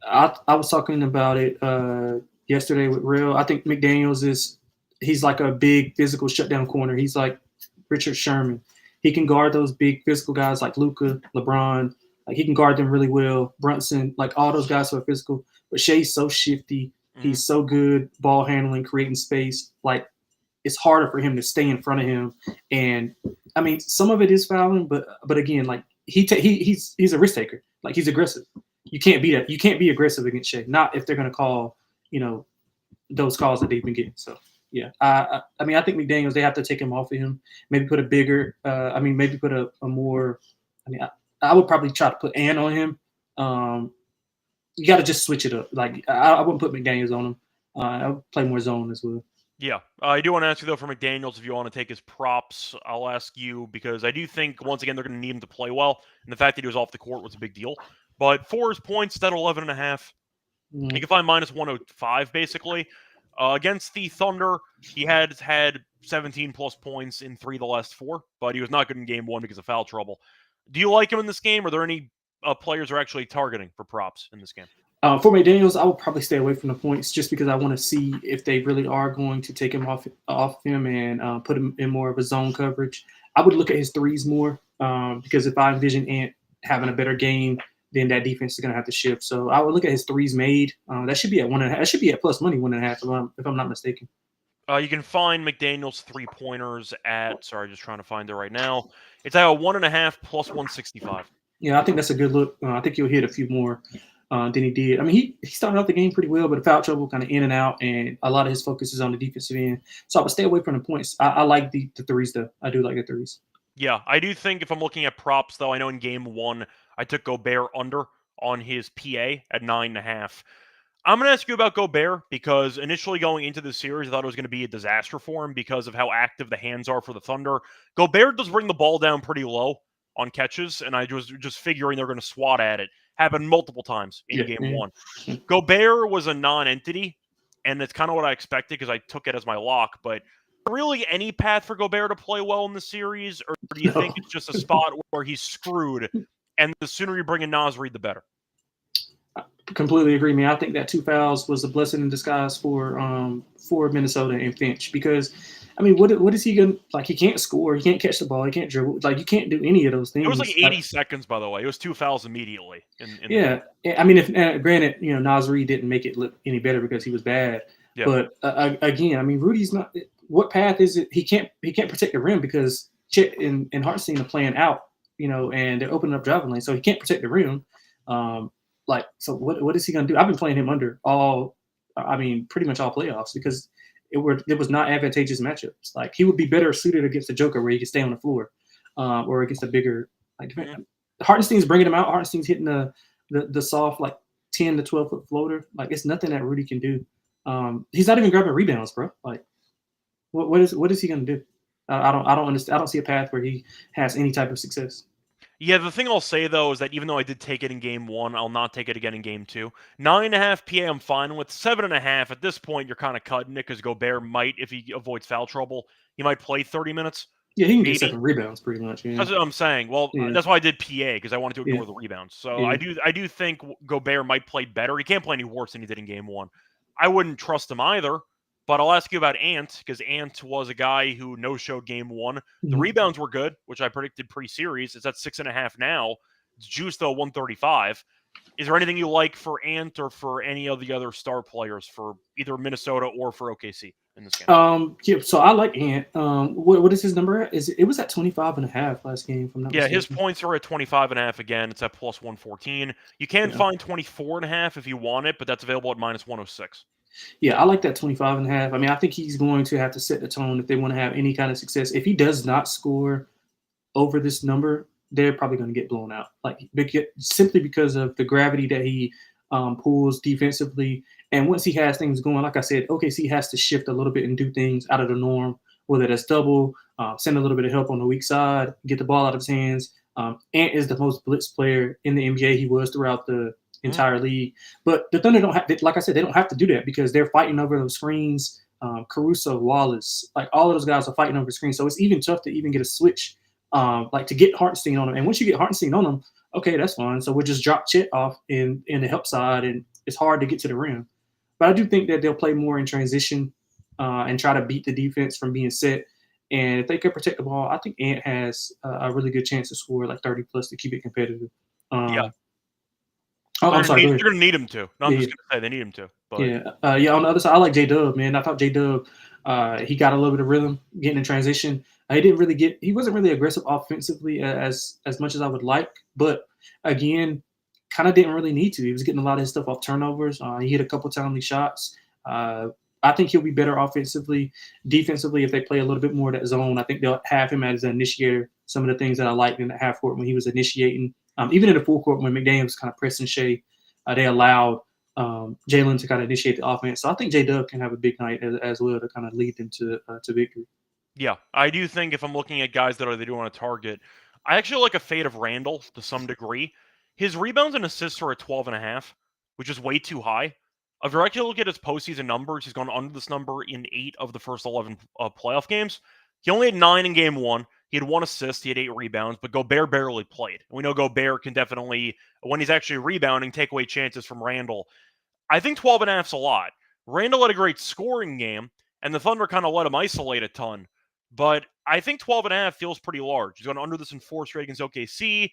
I was talking about it yesterday with Real. I think McDaniels he's like a big physical shutdown corner. He's like Richard Sherman. He can guard those big physical guys like Luka, LeBron. Like, he can guard them really well. Brunson, like all those guys who are physical. But Shea's so shifty. He's so good ball handling, creating space. Like, it's harder for him to stay in front of him. And I mean, some of it is fouling, but again, like, he's a risk taker. Like, he's aggressive. You can't be that. You can't be aggressive against Shea. Not if they're going to call, those calls that they've been getting. So yeah, I mean, I think McDaniels, they have to take him off of him. Maybe put a bigger. Maybe put a more. I mean, I would probably try to put Ant on him. You got to just switch it up. Like, I wouldn't put McDaniels on him. I would play more zone as well. Yeah. I do want to ask you, though, for McDaniels, if you want to take his props, I'll ask you, because I do think, once again, they're going to need him to play well. And the fact that he was off the court was a big deal. But for his points, that 11.5, you can find minus 105, basically. Against the Thunder, he had 17-plus points in 3 of the last 4, but he was not good in game 1 because of foul trouble. Do you like him in this game? Are there any players are actually targeting for props in this game? For McDaniels, I would probably stay away from the points, just because I want to see if they really are going to take him off him and put him in more of a zone coverage. I would look at his threes more, because if I envision Ant having a better game, then that defense is going to have to shift. So I would look at his threes made. That should be at 1.5. That should be at plus money 1.5 if I'm not mistaken. You can find McDaniels 3-pointers at, sorry, just trying to find it right now. It's at a 1.5 plus 165. Yeah, I think that's a good look. I think he'll hit a few more than he did. I mean, he started out the game pretty well, but the foul trouble kind of in and out, and a lot of his focus is on the defensive end. So I would stay away from the points. I like the threes, though. I do like the threes. Yeah, I do think if I'm looking at props, though, I know in game 1, I took Gobert under on his PA at 9.5. I'm going to ask you about Gobert, because initially going into the series, I thought it was going to be a disaster for him because of how active the hands are for the Thunder. Gobert does bring the ball down pretty low on catches, and I was just figuring they're going to swat at it. Happened multiple times in game 1. Gobert was a non-entity, and it's kind of what I expected because I took it as my lock, but really any path for Gobert to play well in the series, or do you think it's just a spot where he's screwed, and the sooner you bring in Naz Reid, the better? I completely agree, man. I think that 2 fouls was a blessing in disguise for Minnesota and Finch, because I mean, what is he going to, like, he can't score, he can't catch the ball, he can't dribble, like, you can't do any of those things. It was like 80 seconds, by the way. It was 2 fouls immediately. I mean, if granted, Naz Reid didn't make it look any better because he was bad. Yeah. But again, I mean, Rudy's not. What path is it? He can't protect the rim because Chet and Hartenstein are playing out, and they're opening up driving lanes, so he can't protect the rim. So what is he going to do? I've been playing him under pretty much all playoffs, because it was not advantageous matchups. Like, he would be better suited against the Joker, where he could stay on the floor, or against a bigger, like, Hartenstein's bringing him out. Hartenstein's hitting the soft, like, 10 to 12 foot floater. Like, it's nothing that Rudy can do. He's not even grabbing rebounds, bro. Like, what is he going to do? I don't understand. I don't see a path where he has any type of success. Yeah, the thing I'll say, though, is that even though I did take it in Game 1, I'll not take it again in Game 2. 9.5 PA I'm fine with. 7.5, at this point, you're kind of cutting it because Gobert might, if he avoids foul trouble, he might play 30 minutes. Yeah, he can get Maybe. 7 rebounds pretty much. Yeah, That's what I'm saying. Well, yeah, that's why I did PA, because I wanted to yeah, ignore the rebounds. So yeah. I do think Gobert might play better. He can't play any worse than he did in Game 1. I wouldn't trust him either, but I'll ask you about Ant, because Ant was a guy who no-showed Game 1. The Mhm. rebounds were good, which I predicted pre-series. It's at 6.5 now. It's juiced, though, 135. Is there anything you like for Ant or for any of the other star players for either Minnesota or for OKC in this game? Yeah, so I like Ant. What is his number at? It was at 25.5 last game, if I'm not Yeah, his mistaken. points are at 25.5 again. It's at plus 114. You can Yeah. find 24.5 if you want it, but that's available at minus 106. Yeah, I like that 25.5. I mean, I think he's going to have to set the tone if they want to have any kind of success. If he does not score over this number, they're probably going to get blown out. Simply because of the gravity that he pulls defensively. And once he has things going, like I said, OKC has to shift a little bit and do things out of the norm, whether that's double, send a little bit of help on the weak side, get the ball out of his hands. Ant is the most blitz player in the NBA. He was throughout the entire league. But the Thunder don't have, like I said, they don't have to do that because they're fighting over those screens. Caruso, Wallace, like all of those guys are fighting over screens. So it's even tough to even get a switch, like to get Hartenstein on him. And once you get Hartenstein on him, okay, that's fine. So we'll just drop Chet off in the help side, and it's hard to get to the rim. But I do think that they'll play more in transition and try to beat the defense from being set. And if they could protect the ball, I think Ant has a really good chance to score like 30 plus to keep it competitive. Yeah. Um, I'm sorry. Go ahead. They're going to need him to. No, I'm Yeah, just going to say they need him to. But yeah. On the other side, I like J Dub, man. I thought J Dub, he got a little bit of rhythm getting in transition. He wasn't really aggressive offensively as much as I would like, but again, kind of didn't really need to. He was getting a lot of his stuff off turnovers. He hit a couple timely shots. I think he'll be better offensively, defensively if they play a little bit more of that zone. I think they'll have him as an initiator. Some of the things that I liked in the half court when he was initiating, even in the full court when McDaniel was kind of pressing Shea, they allowed Jalen to kind of initiate the offense. So I think J Dub can have a big night as well to kind of lead them to victory. yeah, I do think if I'm looking at guys that they do want to target, I actually like a fade of Randall to some degree. His rebounds and assists are at 12.5, which is way too high. If you actually look at his postseason numbers, he's gone under this number in 8 of the first 11 playoff games. He only had 9 in game 1. He had 1 assist. He had 8 rebounds, but Gobert barely played. We know Gobert can definitely, when he's actually rebounding, take away chances from Randall. I think 12.5 is a lot. Randall had a great scoring game, and the Thunder kind of let him isolate a ton. But I think 12.5 feels pretty large. He's gone under this in 4 straight against OKC. I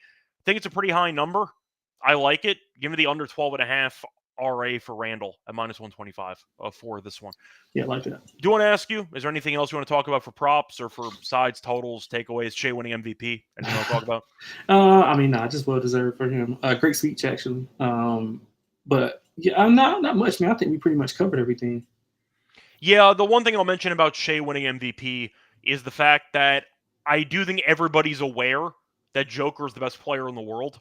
think it's a pretty high number. I like it. Give me the under 12.5 RA for Randall at minus 125 for this one. Yeah, I like that. Do you want to ask you, is there anything else you want to talk about for props or for sides, totals, takeaways, Shea winning MVP? Anything you want to talk about? I mean, just well deserved for him. Great speech, actually. But yeah, not much, man. I think we pretty much covered everything. Yeah, the one thing I'll mention about Shea winning MVP is the fact that I do think everybody's aware that Joker is the best player in the world.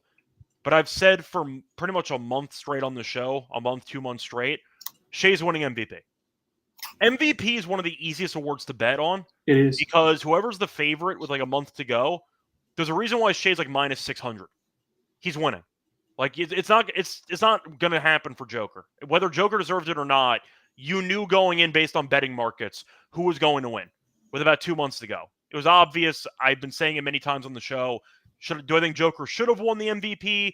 But I've said for pretty much a month straight on the show, a month, 2 months straight, Shea's winning MVP. MVP is one of the easiest awards to bet on. It is. Because whoever's the favorite with like a month to go, there's a reason why Shea's like minus 600. He's winning. Like it's not gonna happen for Joker. Whether Joker deserves it or not, you knew going in based on betting markets who was going to win with about 2 months to go. It was obvious. I've been saying it many times on the show. Do I think Joker should have won the MVP?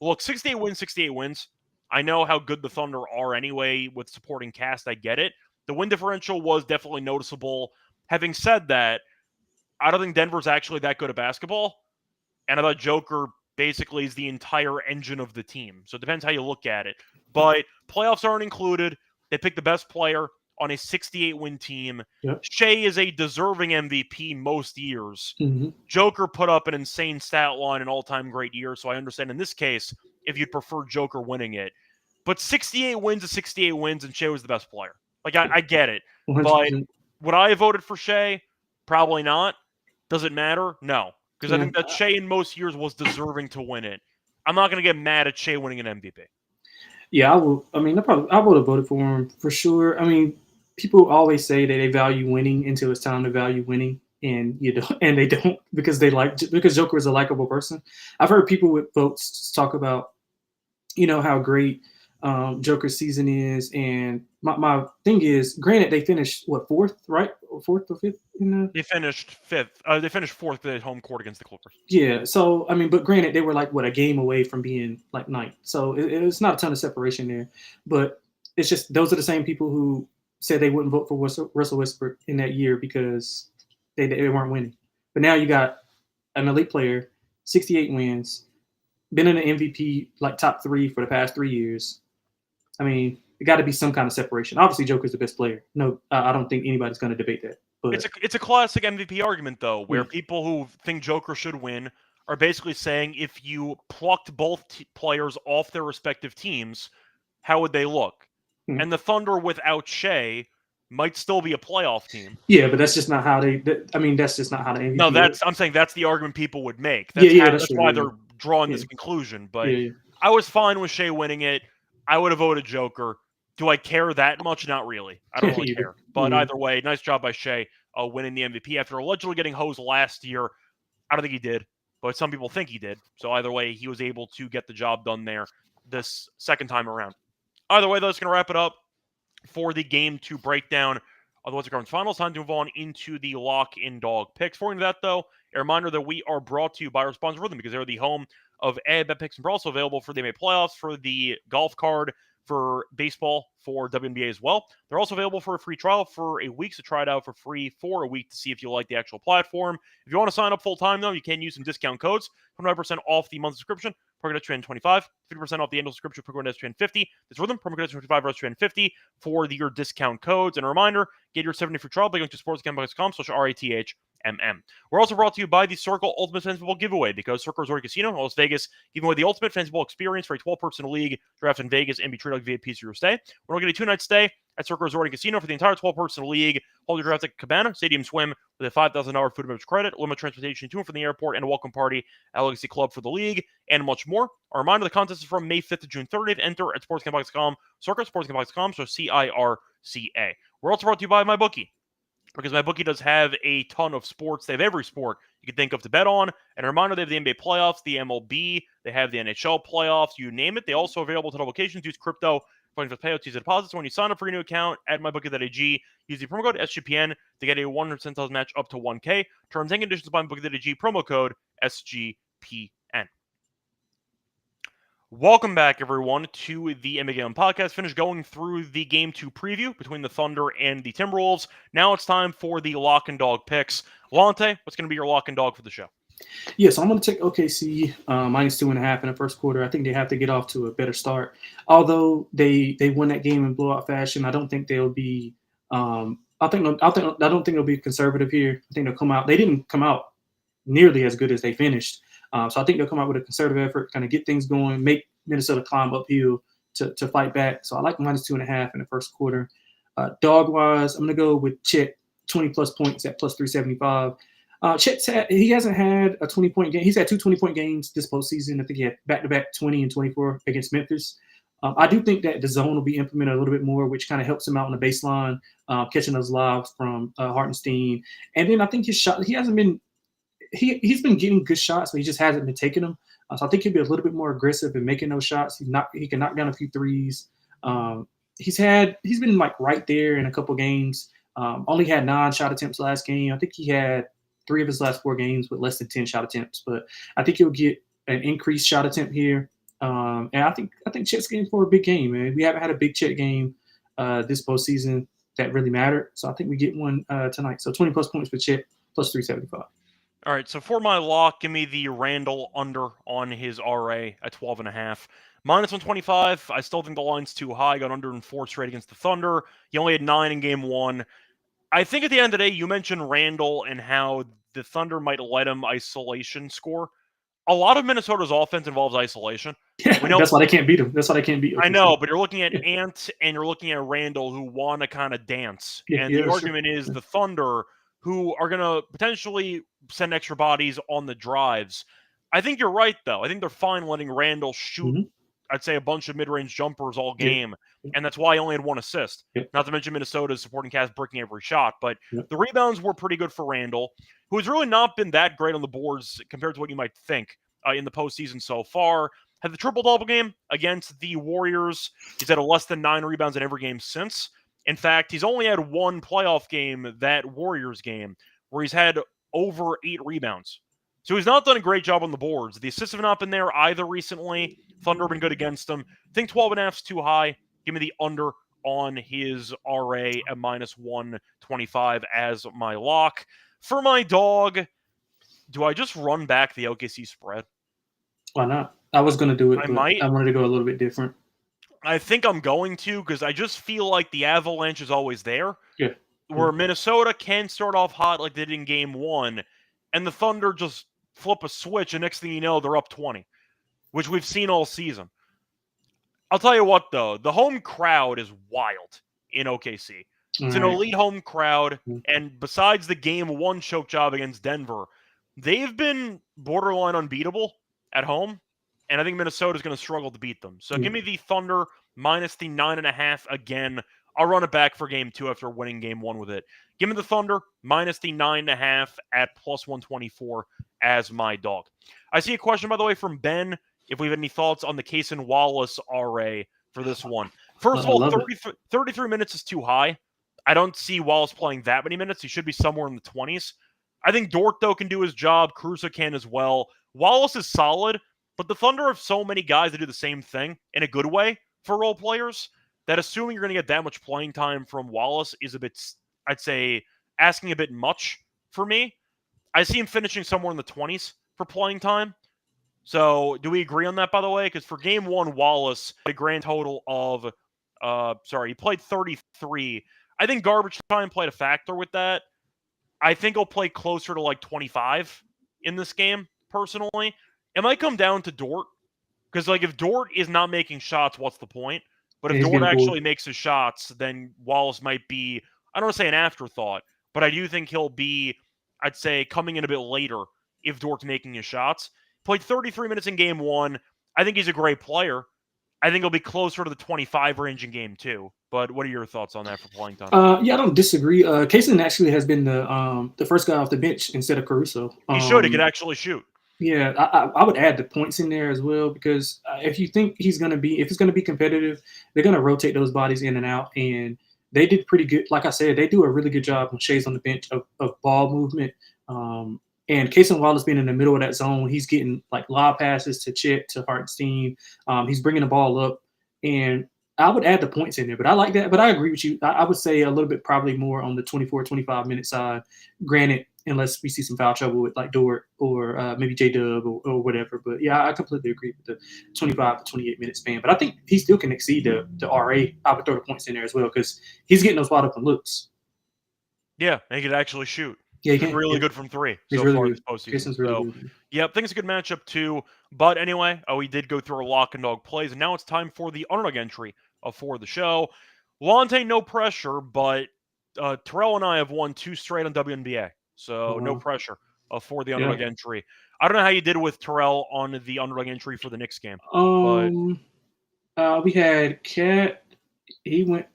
Look, 68 wins, 68 wins. I know how good the Thunder are anyway with supporting cast. I get it. The win differential was definitely noticeable. Having said that, I don't think Denver's actually that good at basketball. And I thought Joker basically is the entire engine of the team. So it depends how you look at it. But playoffs aren't included. They pick the best player on a 68-win team. Yep. Shea is a deserving MVP most years. Mm-hmm. Joker put up an insane stat line, an all-time great year, so I understand in this case if you'd prefer Joker winning it. But 68 wins is 68 wins, and Shea was the best player. Like, I get it. 100%. But would I have voted for Shea? Probably not. Does it matter? No. Because I think that Shea in most years was deserving to win it. I'm not going to get mad at Shea winning an MVP. Yeah, I will. I mean, I would have voted for him for sure. I mean, people always say that they value winning until it's time to value winning. and and they don't because Joker is a likable person. I've heard people with votes talk about how great Joker's season is, and my thing is, granted, they finished what, fourth, right? Or fourth or fifth in the. They finished fifth. They finished fourth at home court against the Clippers. Yeah, so I mean, but granted, they were like what, a game away from being like ninth, so it's not a ton of separation there. But it's just those are the same people who said they wouldn't vote for Russell Westbrook in that year because they weren't winning. But now you got an elite player, 68 wins, been in the MVP like top 3 for the past 3 years. I mean, it got to be some kind of separation. Obviously, Joker's the best player. No, I don't think anybody's going to debate that. But it's a classic MVP argument, though, where people who think Joker should win are basically saying if you plucked both players off their respective teams, how would they look? Mm-hmm. And the Thunder without Shea might still be a playoff team. Yeah, but that's just not how they. That's just not how the MVP. No, works. I'm saying that's the argument people would make. That's why they're drawing this conclusion. But I was fine with Shea winning it. I would have voted Joker. Do I care that much? Not really. I don't really care. But either way, nice job by Shea winning the MVP after allegedly getting hosed last year. I don't think he did, but some people think he did. So either way, he was able to get the job done there this second time around. Either way, that's going to wrap it up for the Game 2 breakdown of the Western Conference Finals. Time to move on into the lock in dog picks. Before we do that, though, a reminder that we are brought to you by our sponsor Rhythm, because they're the home of bet picks and are also available for the NBA playoffs, for the golf card, for baseball, for WNBA as well. They're also available for a free trial for a week, so try it out for free for a week to see if you like the actual platform. If you want to sign up full-time, though, you can use some discount codes. 25% off the monthly subscription, promo code SGPN25, 50% off the annual subscription, promo code SGPN50. That's Rhythm, promo code SGPN25, SGPN50 for your discount codes. And a reminder, get your 7-day free trial by going to sportsgamble.com/RATHMM. We're also brought to you by the Circle Ultimate Fantasy Football Giveaway, because Circle Resort Casino in Las Vegas giving away the ultimate fantasy football experience for a 12-person league draft in Vegas and be treated like VIPs for your stay. We're going to get a 2-night stay at Circle Resort and Casino for the entire 12-person league. Hold your draft at Cabana Stadium Swim with a $5,000 food and beverage credit, limit transportation to and from the airport, and a welcome party at Legacy Club for the league, and much more. A reminder, the contest is from May 5th to June 30th. Enter at sportsgamble.com, Circa, sportsgamble.com, so CIRCA. We're also brought to you by MyBookie, because MyBookie does have a ton of sports. They have every sport you can think of to bet on. And a reminder, they have the NBA playoffs, the MLB, they have the NHL playoffs, you name it. They also available to locations. Use crypto for payouts, use deposits. When you sign up for your new account at mybookie.ag, use the promo code SGPN to get a 100% match up to 1K. Terms and conditions by mybookie.ag, promo code SGPN. Welcome back, everyone, to the NBA Game Podcast. Finished going through the Game 2 preview between the Thunder and the Timberwolves. Now it's time for the lock and dog picks. Lonte, what's going to be your lock and dog for the show? Yeah, so I'm going to take OKC minus 2.5 in the first quarter. I think they have to get off to a better start. Although they won that game in blowout fashion, I don't think they'll be. I don't think they'll be conservative here. I think they'll come out. They didn't come out nearly as good as they finished. So I think they'll come out with a conservative effort, kind of get things going, make Minnesota climb uphill to fight back. So I like minus 2.5 in the first quarter. Dog wise, I'm going to go with Chet, 20-plus points at plus 375. He hasn't had a 20-point game. He's had 2 20-point games this postseason. I think he had back-to-back 20 and 24 against Memphis. I do think that the zone will be implemented a little bit more, which kind of helps him out on the baseline, catching those lobs from Hartenstein. And then I think his shot, he's been getting good shots, but he just hasn't been taking them. So I think he'll be a little bit more aggressive in making those shots. He can knock down a few threes. He's been like right there in a couple games. Only had 9 shot attempts last game. I think he had 3 of his last 4 games with less than 10 shot attempts. But I think he'll get an increased shot attempt here. And I think Chet's getting for a big game, man. We haven't had a big Chet game this postseason that really mattered. So I think we get one tonight. So 20-plus points for Chet, plus 375. All right, so for my lock, give me the Randall under on his RA at 12.5. Minus 125, I still think the line's too high. Got under in 4 straight against the Thunder. He only had 9 in game 1. I think at the end of the day, you mentioned Randall and how the Thunder might let him isolation score. A lot of Minnesota's offense involves isolation. We know, that's why they can't beat him. I know, but you're looking at Ant and you're looking at Randall, who want to kind of dance. The argument is the Thunder, who are going to potentially send extra bodies on the drives. I think you're right, though. I think they're fine letting Randall shoot I'd say, a bunch of mid-range jumpers all Yeah. game, and that's why he only had 1 assist. Yeah. Not to mention Minnesota's supporting cast breaking every shot, but Yeah. the rebounds were pretty good for Randall, who has really not been that great on the boards compared to what you might think in the postseason so far. Had the triple-double game against the Warriors. He's had a less than 9 rebounds in every game since. In fact, he's only had 1 playoff game, that Warriors game, where he's had over 8 rebounds. So he's not done a great job on the boards. The assists have not been there either recently. Thunder have been good against him. I think 12.5 is too high. Give me the under on his RA at minus 125 as my lock. For my dog, do I just run back the OKC spread? Why not? I was going to do it, I but might. I wanted to go a little bit different. I think I'm going to, because I just feel like the avalanche is always there. Yeah. Where Minnesota can start off hot like they did in game 1, and the Thunder just flip a switch, and next thing you know, they're up 20, which we've seen all season. I'll tell you what, though. The home crowd is wild in OKC. It's an elite home crowd, and besides the game 1 choke job against Denver, they've been borderline unbeatable at home, and I think Minnesota's going to struggle to beat them. So give me the Thunder minus the 9.5 again. I'll run it back for game 2 after winning game 1 with it. Give me the Thunder minus the 9.5 at plus 124 as my dog. I see a question, by the way, from Ben, if we have any thoughts on the Cason Wallace RA for this one. First of all, 33 minutes is too high. I don't see Wallace playing that many minutes. He should be somewhere in the 20s. I think Dort, though, can do his job. Caruso can as well. Wallace is solid, but the Thunder have so many guys that do the same thing in a good way for role players that assuming you're going to get that much playing time from Wallace is a bit, I'd say, asking a bit much for me. I see him finishing somewhere in the 20s for playing time. So do we agree on that, by the way? Because for game 1, Wallace, a grand total of, he played 33. I think garbage time played a factor with that. I think he'll play closer to like 25 in this game, personally. It might come down to Dort. Because, like, if Dort is not making shots, what's the point? But if Dort actually makes his shots, then Wallace might be, I don't want to say an afterthought, but I do think he'll be, I'd say, coming in a bit later if Dort's making his shots. Played 33 minutes in game 1. I think he's a great player. I think he'll be closer to the 25 range in game 2. But what are your thoughts on that for playing time? Yeah, I don't disagree. Cason actually has been the first guy off the bench instead of Caruso. He should. He could actually shoot. Yeah, I would add the points in there as well because if you think if it's going to be competitive, they're going to rotate those bodies in and out, and they did pretty good. Like I said, they do a really good job when Shai's on the bench of ball movement. And Cason Wallace being in the middle of that zone, he's getting like lob passes to Chet, to Hartenstein. He's bringing the ball up, and I would add the points in there. But I like that. But I agree with you. I would say a little bit probably more on the 24, 25-minute side. Granted, unless we see some foul trouble with like Dort or maybe J-Dub or whatever. But, yeah, I completely agree with the 25 to 28-minute span. But I think he still can exceed the RA. I would throw the points in there as well because he's getting those wide open looks. Yeah, and he could actually shoot. Yeah, he's really good from 3 he's so really far good. this postseason. Jason's really good. Yep, I think it's a good matchup too. But anyway, we did go through our lock and dog plays, and now it's time for the underdog entry for the show. Lonte, no pressure, but Terrell and I have won 2 straight on WNBA, so no pressure for the underdog entry. I don't know how you did with Terrell on the underdog entry for the Knicks game. We had Cat. He went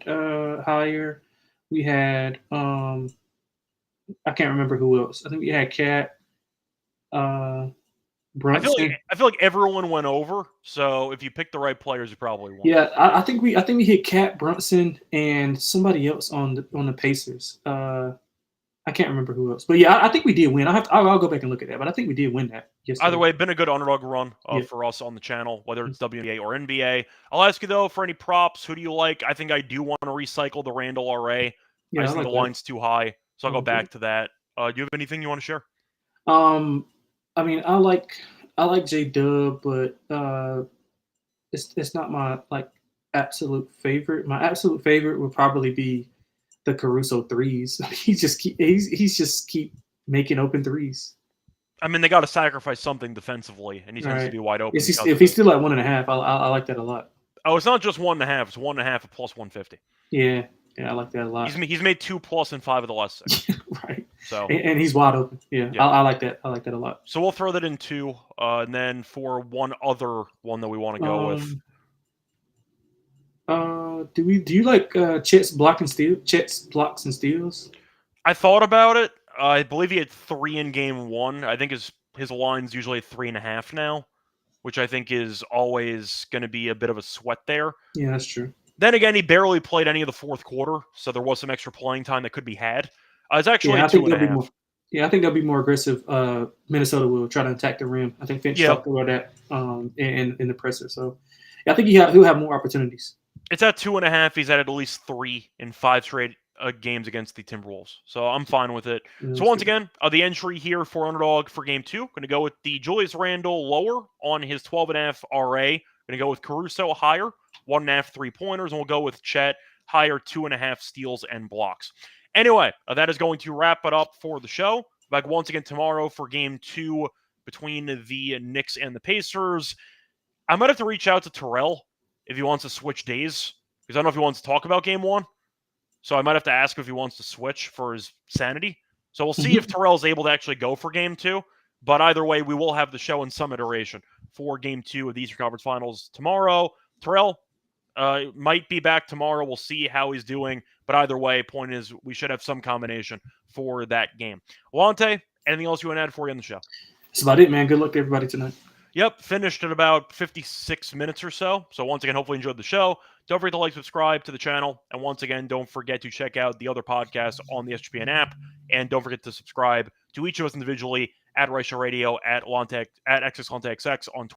higher. We had I can't remember who else. I think we had Cat. Brunson. I feel like everyone went over. So if you pick the right players, you probably won. Yeah, I think we hit Cat, Brunson, and somebody else on the Pacers. I can't remember who else, but yeah, I think we did win. I'll go back and look at that, but I think we did win that. Either way, been a good underdog run for us on the channel, whether it's WNBA or NBA. I'll ask you though, for any props, who do you like? I think I do want to recycle the Randall RA. Yeah, I think the line's too high, so I'll go back to that. Do you have anything you want to share? I mean, I like J-Dub, but it's not my absolute favorite. My absolute favorite would probably be the Caruso threes. He's just keep making open threes. I mean, they got to sacrifice something defensively, and he tends to be wide open. If he's still at 1.5, I like that a lot. Oh, it's not just 1.5; it's 1.5 at plus 150. Yeah. I like that a lot. He's made 2+ in 5 of the last 6. Right. So And he's wide open. Yeah. I like that. I like that a lot. So we'll throw that in 2, and then for one other one that we want to go with. Do you like Chet's blocks and steals? I thought about it. I believe he had 3 in game 1. I think his line's usually at 3.5 now, which I think is always going to be a bit of a sweat there. Yeah, that's true. Then again, he barely played any of the fourth quarter, so there was some extra playing time that could be had. It's actually 2.5. I think they'll be more aggressive. Minnesota will try to attack the rim. I think Finch talked about that in the presser. So I think he'll have more opportunities. It's at 2.5. He's had at least 3 in 5 straight games against the Timberwolves. So I'm fine with it. Yeah, so once again, the entry here for Underdog for game 2, going to go with the Julius Randle lower on his 12.5 RA. Going to go with Caruso higher, 1.5 3-pointers, and we'll go with Chet higher, 2.5 steals and blocks. Anyway, that is going to wrap it up for the show. Back once again tomorrow for game 2 between the Knicks and the Pacers. I might have to reach out to Terrell if he wants to switch days, because I don't know if he wants to talk about game 1. So I might have to ask if he wants to switch for his sanity. So we'll see if Terrell's able to actually go for game 2. But either way, we will have the show in some iteration for game 2 of the Eastern Conference Finals tomorrow. Terrell might be back tomorrow. We'll see how he's doing. But either way, point is we should have some combination for that game. Lonte, anything else you want to add before we end the show? That's about it, man. Good luck to everybody tonight. Yep, finished at about 56 minutes or so. So once again, hopefully you enjoyed the show. Don't forget to like, subscribe to the channel. And once again, don't forget to check out the other podcasts on the SGPN app. And don't forget to subscribe to each of us individually at Reichel Radio, at XXLonteXX on Twitter.